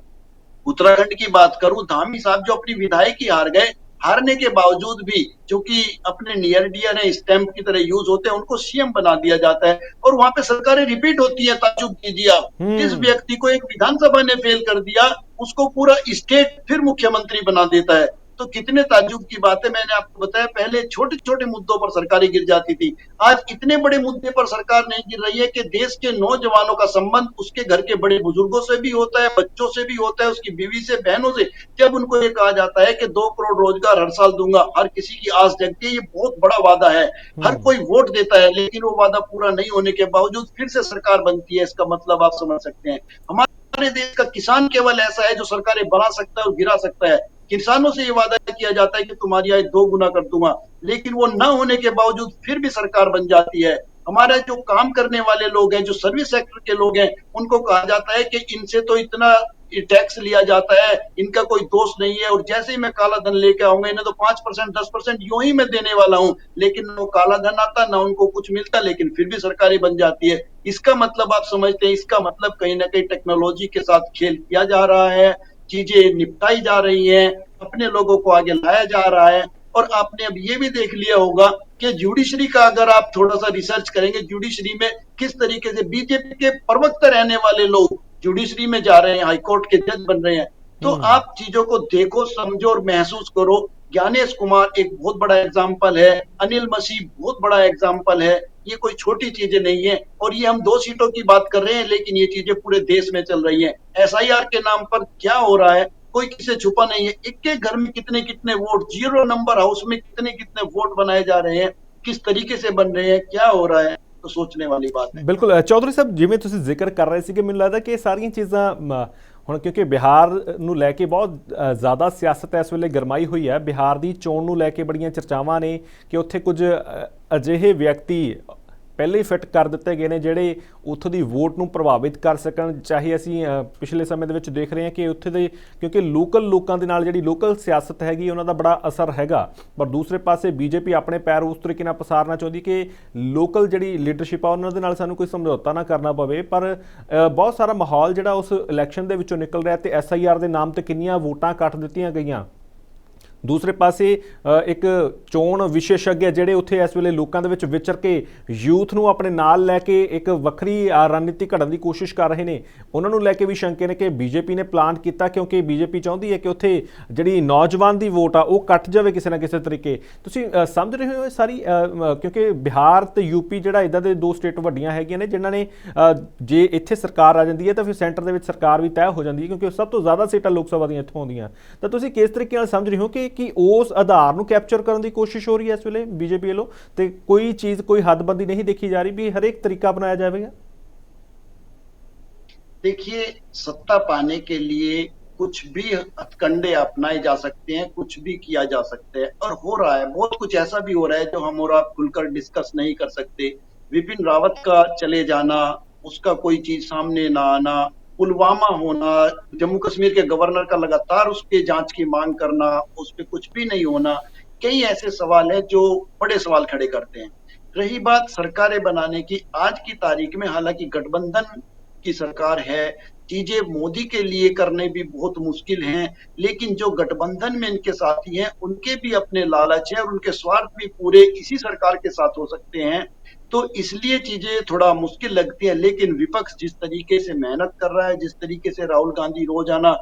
उत्तराखंड की बात करूं, धामी साहब जो अपनी विधायक ही हार गए, हारने के बावजूद भी क्योंकि अपने नियर डियर है, स्टैंप की तरह यूज होते हैं, उनको सीएम बना दिया जाता है और वहां पे सरकारें रिपीट होती है। ताजुब कीजिए आप, जिस हम्म। व्यक्ति को एक विधानसभा ने फेल कर दिया, उसको पूरा स्टेट फिर मुख्यमंत्री बना देता है। तो कितने ताज्जुब की बात है। मैंने आपको बताया पहले छोटे छोटे मुद्दों पर सरकारें गिर जाती थी, आज इतने बड़े मुद्दे पर सरकार नहीं गिर रही है कि देश के नौजवानों का संबंध उसके घर के बड़े बुजुर्गों से भी होता है, बच्चों से भी होता है, उसकी बीवी से, बहनों से। जब उनको ये कहा जाता है कि 2 करोड़ रोजगार हर साल दूंगा, हर किसी की आस जगती है, ये बहुत बड़ा वादा है, हर हम्म। कोई वोट देता है, लेकिन वो वादा पूरा नहीं होने के बावजूद फिर से सरकार बनती है। इसका मतलब आप समझ सकते हैं। हमारे देश का किसान केवल ऐसा है जो सरकारें बना सकता है और गिरा सकता है। किसानों से ये वादा किया जाता है कि तुम्हारी आय 2 गुना कर दूंगा, लेकिन वो न होने के बावजूद फिर भी सरकार बन जाती है। हमारे जो काम करने वाले लोग हैं, जो सर्विस सेक्टर के लोग हैं, उनको कहा जाता है कि इनसे तो इतना टैक्स लिया जाता है, इनका कोई दोष नहीं है, और जैसे ही मैं काला धन लेके आऊंगा, इन्हें तो 5% 10% यूं ही मैं देने वाला हूं। लेकिन वो काला धन आता, ना उनको कुछ मिलता, लेकिन फिर भी सरकारें बन जाती है। इसका मतलब आप समझते हैं, इसका मतलब कहीं ना कहीं टेक्नोलॉजी के साथ खेल किया जा रहा है, चीजें निपटाई जा रही हैं, अपने लोगों को आगे लाया जा रहा है। और आपने अब ये भी देख लिया होगा कि जुडिशरी का अगर आप थोड़ा सा रिसर्च करेंगे, जुडिशरी में किस तरीके से बीजेपी के प्रवक्ता रहने वाले लोग जुडिशरी में जा रहे हैं, हाईकोर्ट के जज बन रहे हैं। तो हम्म। आप चीजों को देखो, समझो और महसूस करो। ज्ञानेश कुमार एक बहुत बड़ा एग्जाम्पल है, अनिल मसीह बहुत बड़ा एग्जाम्पल है। ये कोई छोटी चीजें नहीं है, और ये हम 2 सीटों की बात कर रहे हैं, लेकिन ये चीजें पूरे देश में चल रही है। एसआईआर के नाम पर क्या हो रहा है, कोई किसी से छुपा नहीं है। एक एक घर में कितने कितने वोट, जीरो नंबर हाउस में कितने कितने वोट बनाए जा रहे हैं, किस तरीके से बन रहे हैं, क्या हो रहा है, तो सोचने वाली बात है। ਬਿਲਕੁਲ ਚੌਧਰੀ ਸਾਹਿਬ, ਜਿਵੇਂ ਤੁਸੀਂ ਜ਼ਿਕਰ ਕਰ ਰਹੇ ਸੀ ਕਿ ਮੈਨੂੰ ਲੱਗਦਾ ਕਿ ਇਹ ਸਾਰੀਆਂ ਚੀਜ਼ਾਂ ਹੁਣ ਕਿਉਂਕਿ ਬਿਹਾਰ ਨੂੰ ਲੈ ਕੇ ਬਹੁਤ ਜ਼ਿਆਦਾ ਸਿਆਸਤ ਇਸ ਵੇਲੇ ਗਰਮਾਈ ਹੋਈ ਹੈ। ਬਿਹਾਰ ਦੀ ਚੋਣ ਨੂੰ ਲੈ ਕੇ ਬੜੀਆਂ ਚਰਚਾਵਾਂ ਨੇ ਕਿ ਉੱਥੇ ਕੁਝ ਅਜਿਹੇ ਵਿਅਕਤੀ ਪਹਿਲੇ ਹੀ ਫਿੱਟ ਕਰ ਦਿੱਤੇ ਗਏ ਨੇ ਜਿਹੜੇ ਉੱਥੋਂ ਦੀ ਵੋਟ ਨੂੰ ਪ੍ਰਭਾਵਿਤ ਕਰ ਸਕਣ। ਚਾਹੇ ਅਸੀਂ ਪਿਛਲੇ ਸਮੇਂ ਦੇ ਵਿੱਚ ਦੇਖ ਰਹੇ ਹਾਂ ਕਿ ਉੱਥੇ ਦੇ ਕਿਉਂਕਿ ਲੋਕਲ ਲੋਕਾਂ ਦੇ ਨਾਲ ਜਿਹੜੀ ਲੋਕਲ ਸਿਆਸਤ ਹੈਗੀ ਉਹਨਾਂ ਦਾ ਬੜਾ ਅਸਰ ਹੈਗਾ, ਪਰ ਦੂਸਰੇ ਪਾਸੇ ਬੀਜੇਪੀ ਆਪਣੇ ਪੈਰ ਉਸ ਤਰੀਕੇ ਨਾਲ ਪਸਾਰਨਾ ਚਾਹੁੰਦੀ ਕਿ ਲੋਕਲ ਜਿਹੜੀ ਲੀਡਰਸ਼ਿਪ ਆ ਉਹਨਾਂ ਦੇ ਨਾਲ ਸਾਨੂੰ ਕੋਈ ਸਮਝੌਤਾ ਨਾ ਕਰਨਾ ਪਵੇ। ਪਰ ਬਹੁਤ ਸਾਰਾ ਮਾਹੌਲ ਜਿਹੜਾ ਉਸ ਇਲੈਕਸ਼ਨ ਦੇ ਵਿੱਚੋਂ ਨਿਕਲ ਰਿਹਾ ਤੇ ਐਸਆਈਆਰ ਦੇ ਨਾਮ ਤੇ ਕਿੰਨੀਆਂ ਵੋਟਾਂ ਕੱਟ ਦਿੱਤੀਆਂ ਗਈਆਂ। ਦੂਸਰੇ ਪਾਸੇ ਇੱਕ ਚੋਣ ਵਿਸ਼ੇਸ਼ੱਗ ਜਿਹੜੇ ਉੱਥੇ ਇਸ ਵੇਲੇ ਲੋਕਾਂ ਦੇ ਵਿੱਚ ਵਿਚਰ ਕੇ ਯੂਥ ਨੂੰ ਆਪਣੇ ਨਾਲ ਲੈ ਕੇ ਇੱਕ ਵੱਖਰੀ ਰਣਨੀਤੀ ਘੜਨ ਦੀ ਕੋਸ਼ਿਸ਼ ਕਰ ਰਹੇ ਨੇ। ਉਹਨਾਂ ਨੂੰ ਲੈ ਕੇ ਵੀ ਸ਼ੰਕੇ ਨੇ ਕਿ ਬੀਜੇਪੀ ਨੇ ਪਲਾਨ ਕੀਤਾ, ਕਿਉਂਕਿ ਬੀਜੇਪੀ ਚਾਹੁੰਦੀ ਹੈ ਕਿ ਉੱਥੇ ਜਿਹੜੀ ਨੌਜਵਾਨ ਦੀ ਵੋਟ ਆ ਉਹ ਕੱਟ ਜਾਵੇ ਕਿਸੇ ਨਾ ਕਿਸੇ ਤਰੀਕੇ। ਤੁਸੀਂ ਸਮਝ ਰਹੇ ਹੋ ਇਹ ਸਾਰੀ ਕਿਉਂਕਿ ਬਿਹਾਰ ਤੇ ਯੂਪੀ ਜਿਹੜਾ ਇੱਦਾਂ ਦੇ 2 ਸਟੇਟ ਵੱਡੀਆਂ ਹੈਗੀਆਂ ਨੇ ਜਿਨ੍ਹਾਂ ਨੇ ਜੇ ਇੱਥੇ ਸਰਕਾਰ ਆ ਜਾਂਦੀ ਹੈ ਤਾਂ ਫਿਰ ਸੈਂਟਰ ਦੇ ਵਿੱਚ ਸਰਕਾਰ ਵੀ ਤੈਅ ਹੋ ਜਾਂਦੀ ਹੈ, ਕਿਉਂਕਿ ਸਭ ਤੋਂ ਜ਼ਿਆਦਾ ਸੀਟਾਂ ਲੋਕ ਸਭਾ ਦੀਆਂ ਇੱਥੋਂ ਆਉਂਦੀਆਂ। ਤਾਂ ਤੁਸੀਂ ਕਿਸ ਤਰੀਕੇ ਨਾਲ ਸਮਝ ਰਹੇ ਹੋ ਕਿ ਉਸ ਆਧਾਰ ਨੂੰ ਕੈਪਚਰ ਕਰਨ ਦੀ ਕੋਸ਼ਿਸ਼ ਹੋ ਰਹੀ ਹੈ ਇਸ ਵੇਲੇ ਬੀਜੇਪੀ ਵੱਲੋਂ, ਤੇ ਕੋਈ ਚੀਜ਼ ਕੋਈ ਹੱਦਬੰਦੀ नहीं देखी जा रही भी हर एक तरीका अपनाया जाएगा? देखिए, सत्ता पाने के लिए कुछ भी हथकंडे अपनाए जा सकते हैं, कुछ भी किया जा सकता है, और हो रहा है। बहुत कुछ ऐसा भी हो रहा है जो हम और आप खुलकर डिस्कस नहीं कर सकते। विपिन रावत का चले जाना, उसका कोई चीज सामने ना आना, पुलवामा होना, जम्मू कश्मीर के गवर्नर का लगातार उसके जांच की मांग करना, उस पर कुछ भी नहीं होना, कई ऐसे सवाल हैं जो बड़े सवाल खड़े करते हैं। रही बात सरकारें बनाने की, आज की तारीख में हालांकि गठबंधन की सरकार है, चीजें मोदी के लिए करने भी बहुत मुश्किल हैं, लेकिन जो गठबंधन में इनके साथी हैं उनके भी अपने लालच है और उनके स्वार्थ भी पूरे इसी सरकार के साथ हो सकते हैं। तो इसलिए चीजें थोड़ा मुश्किल लगती है। लेकिन विपक्ष जिस तरीके से मेहनत कर रहा है, जिस तरीके से राहुल गांधी रोजाना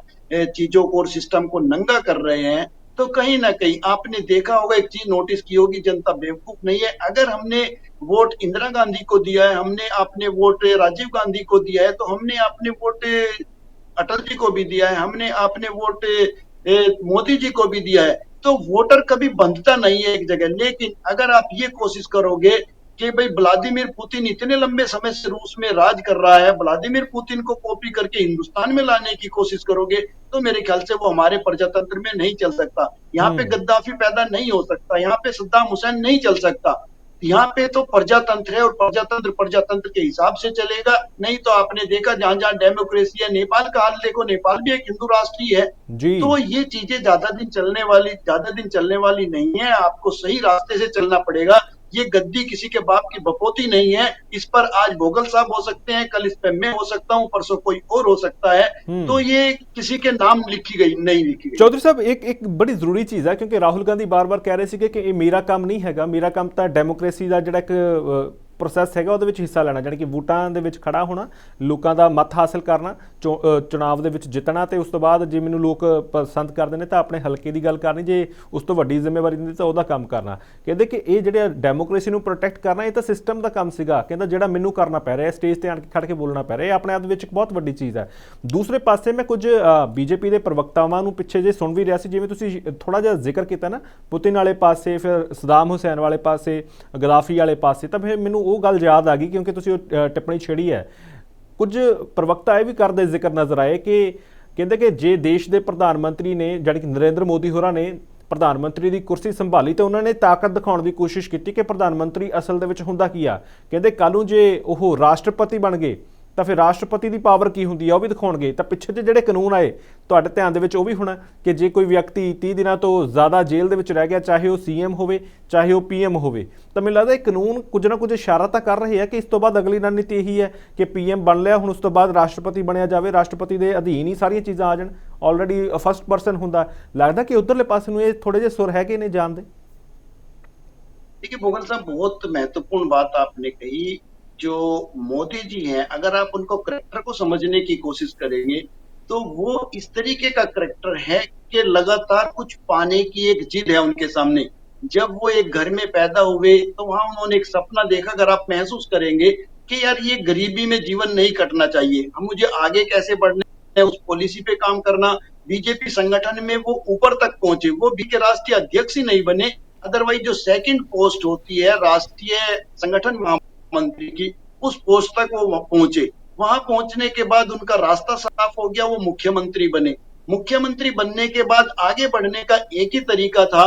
चीजों को और सिस्टम को नंगा कर रहे हैं, तो कहीं ना कहीं आपने देखा होगा, एक चीज नोटिस की होगी, जनता बेवकूफ नहीं है। अगर हमने वोट इंदिरा गांधी को दिया है, हमने आपने वोट राजीव गांधी को दिया है, तो हमने आपने वोट अटल जी को भी दिया है, हमने आपने वोट मोदी जी को भी दिया है। तो वोटर कभी बंधता नहीं है एक जगह। लेकिन अगर आप ये कोशिश करोगे कि भाई व्लादिमीर पुतिन इतने लंबे समय से रूस में राज कर रहा है, व्लादिमीर पुतिन को कॉपी करके हिंदुस्तान में लाने की कोशिश करोगे, तो मेरे ख्याल से वो हमारे प्रजातंत्र में नहीं चल सकता। यहाँ पे गद्दाफी पैदा नहीं हो सकता, यहाँ पे सद्दाम हुसैन नहीं चल सकता। यहाँ पे तो प्रजातंत्र है और प्रजातंत्र प्रजातंत्र के हिसाब से चलेगा। नहीं तो आपने देखा जहां जहां डेमोक्रेसी है, नेपाल का हाल देखो, नेपाल भी एक हिंदू राष्ट्र ही है। जी। तो ये चीजें ज्यादा दिन चलने वाली नहीं है। आपको सही रास्ते से चलना पड़ेगा। ये गद्दी किसी के बाप की बपोती नहीं है। इस पर आज भोगल साहब हो सकते हैं, कल इस पर मैं हो सकता हूँ, परसों कोई और हो सकता है। तो हम्म। ये किसी के नाम लिखी गई नहीं लिखी गई। ਚੌਧਰੀ ਸਾਹਿਬ ਇੱਕ ਬੜੀ ਜ਼ਰੂਰੀ ਚੀਜ਼ ਹੈ, ਕਿਉਂਕਿ ਰਾਹੁਲ ਗਾਂਧੀ ਬਾਰ-ਬਾਰ ਕਹਿ ਰਹੇ ਸੀਗੇ ਕਿ ਇਹ ਮੇਰਾ ਕੰਮ ਨਹੀਂ ਹੈਗਾ, ਮੇਰਾ ਕੰਮ ਤਾਂ ਡੈਮੋਕ੍ਰੇਸੀ ਦਾ ਜਿਹੜਾ ਇੱਕ ਪ੍ਰੋਸੈਸ ਹੈਗਾ ਉਹਦੇ ਵਿੱਚ ਹਿੱਸਾ ਲੈਣਾ, ਜਾਣੀ ਕਿ ਵੋਟਾਂ ਦੇ ਵਿੱਚ ਖੜਾ ਹੋਣਾ, ਲੋਕਾਂ ਦਾ ਮਤ ਹਾਸਲ ਕਰਨਾ, ਚੁਣਾਵ ਦੇ ਵਿੱਚ ਜਿੱਤਣਾ, ਤੇ ਉਸ ਤੋਂ ਬਾਅਦ ਜੇ ਮੈਨੂੰ ਲੋਕ ਪਸੰਦ ਕਰਦੇ ਨੇ ਤਾਂ ਆਪਣੇ ਹਲਕੇ ਦੀ ਗੱਲ ਕਰਨੀ, ਜੇ ਉਸ ਤੋਂ ਵੱਡੀ ਜ਼ਿੰਮੇਵਾਰੀ ਦਿੰਦੇ ਤਾਂ ਉਹਦਾ ਕੰਮ ਕਰਨਾ। ਕਹਿੰਦੇ ਕਿ ਇਹ ਜਿਹੜੇ ਡੈਮੋਕ੍ਰੇਸੀ ਨੂੰ ਪ੍ਰੋਟੈਕਟ ਕਰਨਾ ਇਹ ਤਾਂ ਸਿਸਟਮ ਦਾ ਕੰਮ ਸੀਗਾ, ਕਹਿੰਦਾ ਜਿਹੜਾ ਮੈਨੂੰ ਕਰਨਾ ਪੈ ਰਿਹਾ, ਸਟੇਜ ਤੇ ਆਣ ਕੇ ਖੜ ਕੇ ਬੋਲਣਾ ਪੈ ਰਿਹਾ, ਇਹ ਆਪਣੇ ਆਪ ਦੇ ਵਿੱਚ ਇੱਕ ਬਹੁਤ ਵੱਡੀ ਚੀਜ਼ ਹੈ। ਦੂਸਰੇ ਪਾਸੇ ਮੈਂ ਕੁਝ ਬੀਜੇਪੀ ਦੇ ਪ੍ਰਵਕਤਾਵਾਂ ਨੂੰ ਪਿੱਛੇ ਜੇ ਸੁਣ ਵੀ ਰਿਹਾ ਸੀ, ਜਿਵੇਂ ਤੁਸੀਂ ਥੋੜਾ ਜਿਹਾ ਜ਼ਿਕਰ ਕੀਤਾ ਨਾ ਪੁਤਿਨ ਵਾਲੇ ਪਾਸੇ, ਫਿਰ ਸਦਾਮ ਹੁਸੈਨ ਵਾਲੇ ਪਾਸੇ, ਗਦਾਫੀ ਵਾਲੇ ਪਾਸੇ, ਤਾਂ ਫਿਰ ਮੈਨੂੰ ਉਹ ਗੱਲ ਯਾਦ ਆ ਗਈ ਕਿਉਂਕਿ ਤੁਸੀਂ ਉਹ ਟਿੱਪਣੀ ਛੇੜੀ ਹੈ। ਕੁਝ ਪ੍ਰਵਕਤਾ ਇਹ ਵੀ ਕਰਦੇ ਜ਼ਿਕਰ ਨਜ਼ਰ ਆਏ ਕਿ ਕਹਿੰਦੇ ਕਿ ਜੇ ਦੇਸ਼ ਦੇ ਪ੍ਰਧਾਨ ਮੰਤਰੀ ਨੇ, ਜਾਣੀ ਕਿ ਨਰਿੰਦਰ ਮੋਦੀ ਹੋਰਾਂ ਨੇ ਪ੍ਰਧਾਨ ਮੰਤਰੀ ਦੀ ਕੁਰਸੀ ਸੰਭਾਲੀ ਤੇ ਉਹਨਾਂ ਨੇ ਤਾਕਤ ਦਿਖਾਉਣ ਦੀ ਕੋਸ਼ਿਸ਼ ਕੀਤੀ ਕਿ ਪ੍ਰਧਾਨ ਮੰਤਰੀ ਅਸਲ ਦੇ ਵਿੱਚ ਹੁੰਦਾ ਕੀ ਆ। ਕਹਿੰਦੇ ਕੱਲ੍ਹ ਨੂੰ ਜੇ ਉਹ ਰਾਸ਼ਟਰਪਤੀ ਬਣ ਗਏ ਤਾਂ ਫਿਰ ਰਾਸ਼ਟਰਪਤੀ ਦੀ ਪਾਵਰ ਕੀ ਹੁੰਦੀ ਆ ਉਹ ਵੀ ਦਿਖਾਉਣਗੇ। ਤਾਂ ਪਿੱਛੇ ਜਿਹੇ ਜਿਹੜੇ ਕਾਨੂੰਨ ਆਏ ਤੁਹਾਡੇ ਧਿਆਨ ਦੇ ਵਿੱਚ ਉਹ ਵੀ ਹੋਣਾ ਕਿ ਜੇ ਕੋਈ ਵਿਅਕਤੀ 30 ਦਿਨਾਂ ਤੋਂ ਜ਼ਿਆਦਾ ਜੇਲ੍ਹ ਦੇ ਵਿੱਚ ਰਹਿ ਗਿਆ, ਚਾਹੇ ਉਹ ਸੀਐਮ ਹੋਵੇ ਚਾਹੇ ਉਹ ਪੀਐਮ ਹੋਵੇ, ਤਾਂ ਮੈਨੂੰ ਲੱਗਦਾ ਇਹ ਕਾਨੂੰਨ ਕੁਝ ਨਾ ਕੁਝ ਇਸ਼ਾਰਾ ਤਾਂ ਕਰ ਰਹੇ ਆ ਕਿ ਇਸ ਤੋਂ ਬਾਅਦ ਅਗਲੀ ਰਣਨੀਤੀ ਇਹੀ ਹੈ ਕਿ ਪੀਐਮ ਬਣ ਲਿਆ, ਹੁਣ ਉਸ ਤੋਂ ਬਾਅਦ ਰਾਸ਼ਟਰਪਤੀ ਬਣਿਆ ਜਾਵੇ, ਰਾਸ਼ਟਰਪਤੀ ਦੇ ਅਧੀਨ ਹੀ ਸਾਰੀਆਂ ਚੀਜ਼ਾਂ ਆ ਜਾਣ, ਆਲਰੇਡੀ ਫਸਟ ਪਰਸਨ ਹੁੰਦਾ। ਲੱਗਦਾ कि उधरले पासे ਨੂੰ ਇਹ थोड़े ਜਿਹੇ सुर है कि नहीं जानते। देखिए भोगल साहब, बहुत महत्वपूर्ण बात आपने कही। जो मोदी जी हैं, अगर आप उनको करेक्टर को समझने की कोशिश करेंगे तो वो इस तरीके का करेक्टर है कि लगातार कुछ पाने की एक जिद है उनके सामने। जब वो एक घर में पैदा हुए तो वहां उन्होंने एक सपना देखा। अगर आप महसूस करेंगे कि यार ये गरीबी में जीवन नहीं कटना चाहिए, हम मुझे आगे कैसे बढ़ना है, उस पॉलिसी पे काम करना। बीजेपी संगठन में वो ऊपर तक पहुंचे, वो भी के राष्ट्रीय अध्यक्ष ही नहीं बने, अदरवाइज जो सेकंड पोस्ट होती है राष्ट्रीय संगठन महामंत्री की, उस पोस्ट तक वो पहुंचे। वहां पहुंचने के बाद उनका रास्ता साफ हो गया, वो मुख्यमंत्री बने। मुख्यमंत्री बनने के बाद आगे बढ़ने का एक ही तरीका था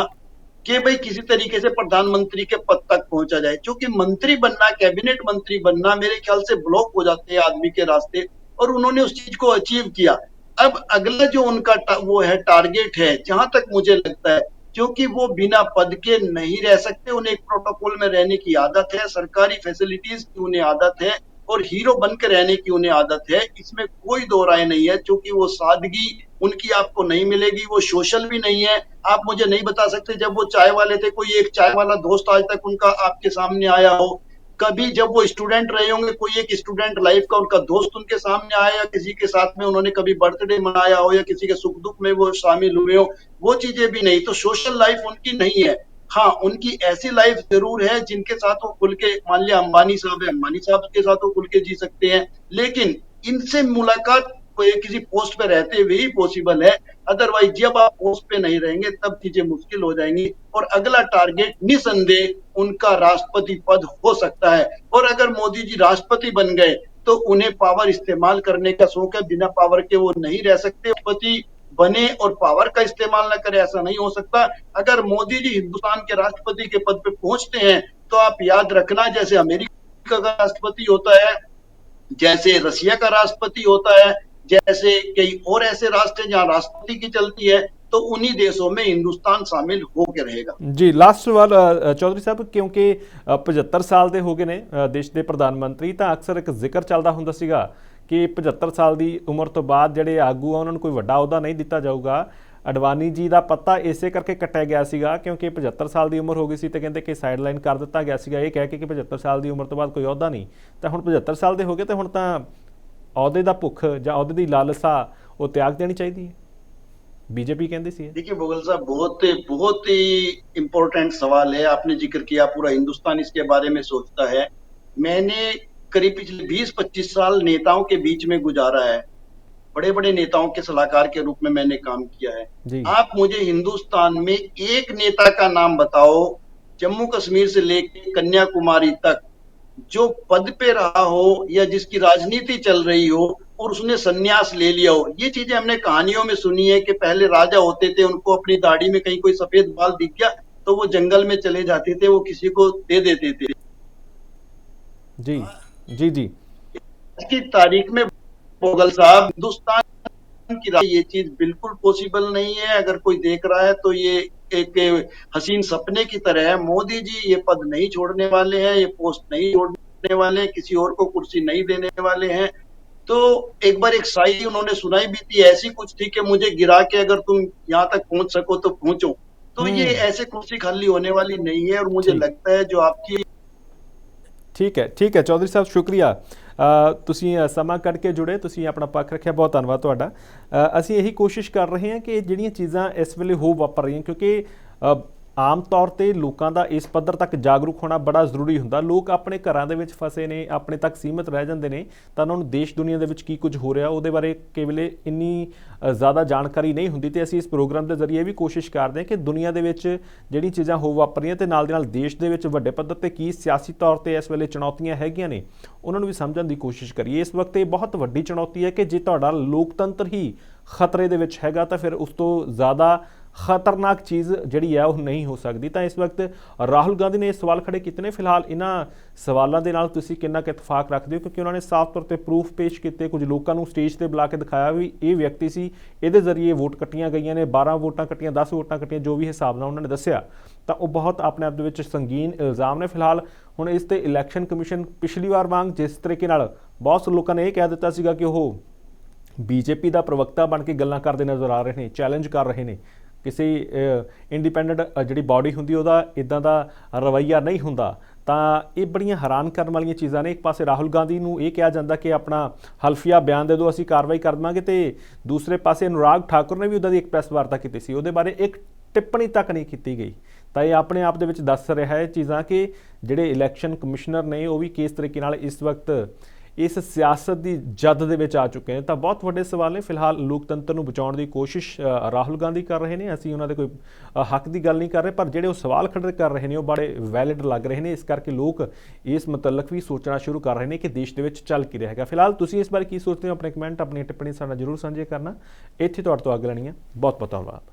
कि भाई किसी तरीके से प्रधानमंत्री के पद तक पहुंचा जाए। क्योंकि मंत्री बनना, कैबिनेट मंत्री बनना मेरे ख्याल से ब्लॉक हो जाते हैं आदमी के रास्ते, और उन्होंने उस चीज को अचीव किया। अब अगला जो उनका वो है टारगेट है, जहां तक मुझे लगता है, क्योंकि वो बिना पद के नहीं रह सकते, उन्हें एक प्रोटोकॉल में रहने की आदत है, सरकारी फैसिलिटीज की उन्हें आदत है, और हीरो बनकर रहने की उन्हें आदत है। इसमें कोई दो राय नहीं है। क्योंकि वो सादगी उनकी आपको नहीं मिलेगी, वो सोशल भी नहीं है। आप मुझे नहीं बता सकते जब वो चाय वाले थे, कोई एक चाय वाला दोस्त आज तक उनका आपके सामने आया हो। कभी जब वो स्टूडेंट रहे होंगे, कोई एक स्टूडेंट लाइफ का उनका दोस्त उनके सामने आया, या किसी के साथ में उन्होंने कभी बर्थडे मनाया हो, या किसी के सुख दुख में वो शामिल हुए हो, वो चीजें भी नहीं। तो सोशल लाइफ उनकी नहीं है। हाँ, उनकी ऐसी लाइफ जरूर है जिनके साथ वो खुल के, मान लिया अंबानी साहब है, अंबानी साहब के साथ वो खुल के जी सकते हैं, लेकिन इनसे मुलाकात किसी पोस्ट पे रहते हुए ही पॉसिबल है। अदरवाइज जब आप पोस्ट पे नहीं रहेंगे तब चीजें मुश्किल हो जाएंगी। और अगला टारगेट निसंदेह उनका राष्ट्रपति पद हो सकता है। और अगर मोदी जी राष्ट्रपति बन गए तो उन्हें पावर इस्तेमाल करने का शौक है, बिना पावर के वो नहीं रह सकते। राष्ट्रपति बने और पावर का इस्तेमाल न करे, ऐसा नहीं हो सकता। अगर मोदी जी हिंदुस्तान के राष्ट्रपति के पद पे पहुंचते हैं तो आप याद रखना, जैसे अमेरिका का राष्ट्रपति होता है, जैसे रसिया का राष्ट्रपति होता है, जैसे कई और ऐसे राष्ट्र हैं जहां राष्ट्रपति की चलती है, तो उन्हीं देशों में हिंदुस्तान शामिल होकर रहेगा। जी, लास्ट सवाल चौधरी ਸਾਹਿਬ, ਕਿਉਂਕਿ 75 ਸਾਲ ਦੇ ਹੋ ਗਏ ਨੇ ਦੇਸ਼ ਦੇ ਪ੍ਰਧਾਨ ਮੰਤਰੀ, ਤਾਂ ਅਕਸਰ ਇੱਕ ਜ਼ਿਕਰ ਚੱਲਦਾ ਹੁੰਦਾ ਸੀਗਾ ਕਿ 75 ਸਾਲ ਦੀ ਉਮਰ ਤੋਂ ਬਾਅਦ ਜਿਹੜੇ ਆਗੂ ਆ ਉਹਨਾਂ ਨੂੰ ਕੋਈ ਵੱਡਾ ਅਹੁਦਾ ਨਹੀਂ ਦਿੱਤਾ ਜਾਊਗਾ। ਅਡਵਾਨੀ ਜੀ ਦਾ ਪੱਤਾ ਇਸੇ ਕਰਕੇ ਕੱਟਿਆ ਗਿਆ ਸੀਗਾ ਕਿਉਂਕਿ 75 ਸਾਲ ਦੀ ਉਮਰ ਹੋ ਗਈ ਸੀ ਤੇ ਕਹਿੰਦੇ ਕਿ ਸਾਈਡਲਾਈਨ ਕਰ ਦਿੱਤਾ ਗਿਆ ਸੀਗਾ, ਇਹ ਕਹਿ ਕੇ ਕਿ 75 ਸਾਲ ਦੀ ਉਮਰ ਤੋਂ ਬਾਅਦ ਕੋਈ ਅਹੁਦਾ ਨਹੀਂ। ਤਾਂ ਹੁਣ 75 ਸਾਲ ਦੇ ਹੋ ਗਏ ਤੇ ਹੁਣ ਤਾਂ ਅਹੁਦੇ ਦਾ ਭੁੱਖ ਜਾਂ ਅਹੁਦੇ ਦੀ ਲਾਲਸਾ ਉਹ ਤਿਆਗ ਦੇਣੀ ਚਾਹੀਦੀ ਹੈ, बीजेपी कहती सी है। देखिए भोगल साहब, बहुत बहुत ही इम्पोर्टेंट सवाल है आपने जिक्र किया। पूरा हिंदुस्तान इसके बारे में सोचता है। मैंने करीब पिछले 20-25 साल नेताओं के बीच में गुजारा है, बड़े बड़े नेताओं के सलाहकार के रूप में मैंने काम किया है जी। आप मुझे हिंदुस्तान में एक नेता का नाम बताओ, जम्मू कश्मीर से लेकर कन्याकुमारी तक, जो पद पे रहा हो या जिसकी राजनीति चल रही हो और उसने संन्यास ले लिया हो। ये चीजें हमने कहानियों में सुनी है कि पहले राजा होते थे, उनको अपनी दाढ़ी में कहीं कोई सफेद बाल दिख गया तो वो जंगल में चले जाते थे, वो किसी को दे देते थे। जी जी जी। आज की तारीख में मुगल साहब, हिंदुस्तान की ये चीज बिल्कुल पॉसिबल नहीं है। अगर कोई देख रहा है तो ये एक हसीन सपने की तरह है। मोदी जी ये पद नहीं छोड़ने वाले हैं, ये पोस्ट नहीं छोड़ने वाले हैं, किसी और को कुर्सी नहीं देने वाले हैं। तो एक बार एक शायरी उन्होंने सुनाई भी थी, ऐसी कुछ थी कि मुझे गिरा के अगर तुम यहाँ तक पहुंच सको तो पहुंचो। तो ये हम्म। ऐसे कुर्सी खाली होने वाली नहीं है, और मुझे ठीक लगता है जो आपकी ਠੀਕ ਹੈ ਚੌਧਰੀ ਸਾਹਿਬ, ਸ਼ੁਕਰੀਆ। ਤੁਸੀਂ ਸਮਾਂ ਕੱਢ ਕੇ ਜੁੜੇ, ਤੁਸੀਂ ਆਪਣਾ ਪੱਖ ਰੱਖਿਆ, ਬਹੁਤ ਧੰਨਵਾਦ ਤੁਹਾਡਾ। ਅਸੀਂ ਇਹੀ ਕੋਸ਼ਿਸ਼ ਕਰ ਰਹੇ ਹਾਂ ਕਿ ਜਿਹੜੀਆਂ ਚੀਜ਼ਾਂ ਇਸ ਵੇਲੇ ਹੋ ਵਾਪਰ ਰਹੀਆਂ, ਕਿਉਂਕਿ ਆਮ ਤੌਰ 'ਤੇ ਲੋਕਾਂ ਦਾ ਇਸ ਪੱਧਰ ਤੱਕ ਜਾਗਰੂਕ ਹੋਣਾ ਬੜਾ ਜ਼ਰੂਰੀ ਹੁੰਦਾ। ਲੋਕ ਆਪਣੇ ਘਰਾਂ ਦੇ ਵਿੱਚ ਫਸੇ ਨੇ, ਆਪਣੇ ਤੱਕ ਸੀਮਿਤ ਰਹਿ ਜਾਂਦੇ ਨੇ, ਤਾਂ ਉਹਨਾਂ ਨੂੰ ਦੇਸ਼ ਦੁਨੀਆ ਦੇ ਵਿੱਚ ਕੀ ਕੁਝ ਹੋ ਰਿਹਾ ਉਹਦੇ ਬਾਰੇ ਕਈ ਵੇਲੇ ਇੰਨੀ ਜ਼ਿਆਦਾ ਜਾਣਕਾਰੀ ਨਹੀਂ ਹੁੰਦੀ। ਅਤੇ ਅਸੀਂ ਇਸ ਪ੍ਰੋਗਰਾਮ ਦੇ ਜ਼ਰੀਏ ਵੀ ਕੋਸ਼ਿਸ਼ ਕਰਦੇ ਹਾਂ ਕਿ ਦੁਨੀਆ ਦੇ ਵਿੱਚ ਜਿਹੜੀਆਂ ਚੀਜ਼ਾਂ ਹੋ ਵਾਪਰੀਆਂ ਅਤੇ ਨਾਲ ਦੀ ਨਾਲ ਦੇਸ਼ ਦੇ ਵਿੱਚ ਵੱਡੇ ਪੱਧਰ 'ਤੇ ਕੀ ਸਿਆਸੀ ਤੌਰ 'ਤੇ ਇਸ ਵੇਲੇ ਚੁਣੌਤੀਆਂ ਹੈਗੀਆਂ ਨੇ, ਉਹਨਾਂ ਨੂੰ ਵੀ ਸਮਝਣ ਦੀ ਕੋਸ਼ਿਸ਼ ਕਰੀਏ। ਇਸ ਵਕਤ ਇਹ ਬਹੁਤ ਵੱਡੀ ਚੁਣੌਤੀ ਹੈ ਕਿ ਜੇ ਤੁਹਾਡਾ ਲੋਕਤੰਤਰ ਹੀ ਖਤਰੇ ਦੇ ਵਿੱਚ ਹੈਗਾ ਤਾਂ ਫਿਰ ਉਸ ਤੋਂ ਜ਼ਿਆਦਾ ਖਤਰਨਾਕ ਚੀਜ਼ ਜਿਹੜੀ ਹੈ ਉਹ ਨਹੀਂ ਹੋ ਸਕਦੀ। ਤਾਂ ਇਸ ਵਕਤ ਰਾਹੁਲ ਗਾਂਧੀ ਨੇ ਇਹ ਸਵਾਲ ਖੜੇ ਕੀਤੇ ਨੇ। ਫਿਲਹਾਲ ਇਹਨਾਂ ਸਵਾਲਾਂ ਦੇ ਨਾਲ ਤੁਸੀਂ ਕਿੰਨਾ ਕੁ ਇਤਫਾਕ ਰੱਖਦੇ ਹੋ, ਕਿਉਂਕਿ ਉਹਨਾਂ ਨੇ ਸਾਫ਼ ਤੌਰ 'ਤੇ ਪ੍ਰੂਫ ਪੇਸ਼ ਕੀਤੇ, ਕੁਝ ਲੋਕਾਂ ਨੂੰ ਸਟੇਜ 'ਤੇ ਬੁਲਾ ਕੇ ਦਿਖਾਇਆ ਵੀ ਇਹ ਵਿਅਕਤੀ ਸੀ, ਇਹਦੇ ਜ਼ਰੀਏ ਵੋਟ ਕੱਟੀਆਂ ਗਈਆਂ ਨੇ, 12 ਵੋਟਾਂ ਕੱਟੀਆਂ, 10 ਵੋਟਾਂ ਕੱਟੀਆਂ, ਜੋ ਵੀ ਹਿਸਾਬ ਨਾਲ ਉਹਨਾਂ ਨੇ ਦੱਸਿਆ, ਤਾਂ ਉਹ ਬਹੁਤ ਆਪਣੇ ਆਪ ਦੇ ਵਿੱਚ ਸੰਗੀਨ ਇਲਜ਼ਾਮ ਨੇ। ਫਿਲਹਾਲ ਹੁਣ ਇਸ 'ਤੇ ਇਲੈਕਸ਼ਨ ਕਮਿਸ਼ਨ ਪਿਛਲੀ ਵਾਰ ਵਾਂਗ ਜਿਸ ਤਰੀਕੇ ਨਾਲ ਬਹੁਤ ਸਾਰੇ ਲੋਕਾਂ ਨੇ ਇਹ ਕਹਿ ਦਿੱਤਾ ਸੀਗਾ ਕਿ ਉਹ ਬੀਜੇਪੀ ਦਾ ਪ੍ਰਵਕਤਾ ਬਣ ਕੇ ਗੱਲਾਂ ਕਰਦੇ ਨਜ਼ਰ ਆ ਰਹੇ ਨੇ, ਚੈਲੰਜ ਕਰ ਰਹੇ ਨੇ, ਕਿਸੇ ਇੰਡੀਪੈਂਡੈਂਟ ਜਿਹੜੀ ਬਾਡੀ ਹੁੰਦੀ ਉਹਦਾ ਇੱਦਾਂ ਦਾ ਰਵੱਈਆ ਨਹੀਂ ਹੁੰਦਾ, ਤਾਂ ਇਹ ਬੜੀਆਂ ਹੈਰਾਨ ਕਰਨ ਵਾਲੀਆਂ ਚੀਜ਼ਾਂ ਨੇ। ਇੱਕ ਪਾਸੇ ਰਾਹੁਲ ਗਾਂਧੀ ਨੂੰ ਇਹ ਕਿਹਾ ਜਾਂਦਾ ਕਿ ਆਪਣਾ ਹਲਫੀਆ ਬਿਆਨ ਦੇ ਦਿਓ, ਅਸੀਂ ਕਾਰਵਾਈ ਕਰ ਦੇਵਾਂਗੇ, ਅਤੇ ਦੂਸਰੇ ਪਾਸੇ ਅਨੁਰਾਗ ਠਾਕੁਰ ਨੇ ਵੀ ਉੱਦਾਂ ਦੀ ਇੱਕ ਪ੍ਰੈਸ ਵਾਰਤਾ ਕੀਤੀ ਸੀ, ਉਹਦੇ ਬਾਰੇ ਇੱਕ ਟਿੱਪਣੀ ਤੱਕ ਨਹੀਂ ਕੀਤੀ ਗਈ। ਤਾਂ ਇਹ ਆਪਣੇ ਆਪ ਦੇ ਵਿੱਚ ਦੱਸ ਰਿਹਾ ਹੈ ਚੀਜ਼ਾਂ ਕਿ ਜਿਹੜੇ ਇਲੈਕਸ਼ਨ ਕਮਿਸ਼ਨਰ ਨੇ ਉਹ ਵੀ ਕਿਸ ਤਰੀਕੇ ਨਾਲ ਇਸ ਵਕਤ ਇਸ ਸਿਆਸਤ ਦੀ ਜਦ ਦੇ ਵਿੱਚ ਆ ਚੁੱਕੇ ਨੇ। ਤਾਂ ਬਹੁਤ ਵੱਡੇ ਸਵਾਲ ਨੇ। ਫਿਲਹਾਲ ਲੋਕਤੰਤਰ ਨੂੰ ਬਚਾਉਣ ਦੀ ਕੋਸ਼ਿਸ਼ ਰਾਹੁਲ ਗਾਂਧੀ ਕਰ ਰਹੇ ਨੇ, ਅਸੀਂ ਉਹਨਾਂ ਦੇ ਕੋਈ ਹੱਕ ਦੀ ਗੱਲ ਨਹੀਂ ਕਰ ਰਹੇ, ਪਰ ਜਿਹੜੇ ਉਹ ਸਵਾਲ ਖੜੇ ਕਰ ਰਹੇ ਨੇ ਉਹ ਬੜੇ ਵੈਲਿਡ ਲੱਗ ਰਹੇ ਨੇ। ਇਸ ਕਰਕੇ ਲੋਕ ਇਸ ਮੁਤਲਕ ਵੀ ਸੋਚਣਾ ਸ਼ੁਰੂ ਕਰ ਰਹੇ ਨੇ ਕਿ ਦੇਸ਼ ਦੇ ਵਿੱਚ ਚੱਲ ਕੀ ਰਹੇਗਾ। ਫਿਲਹਾਲ ਤੁਸੀਂ ਇਸ ਬਾਰੇ ਕੀ ਸੋਚਦੇ ਹੋ? ਆਪਣੇ ਕਮੈਂਟ, ਆਪਣੀ ਟਿੱਪਣੀ ਸਾਡੇ ਨਾਲ ਜ਼ਰੂਰ ਸਾਂਝੇ ਕਰਨਾ। ਇੱਥੇ ਤੁਹਾਡੇ ਤੋਂ ਅੱਗ ਲੈਣੀ ਹੈ। ਬਹੁਤ ਬਹੁਤ ਧੰਨਵਾਦ।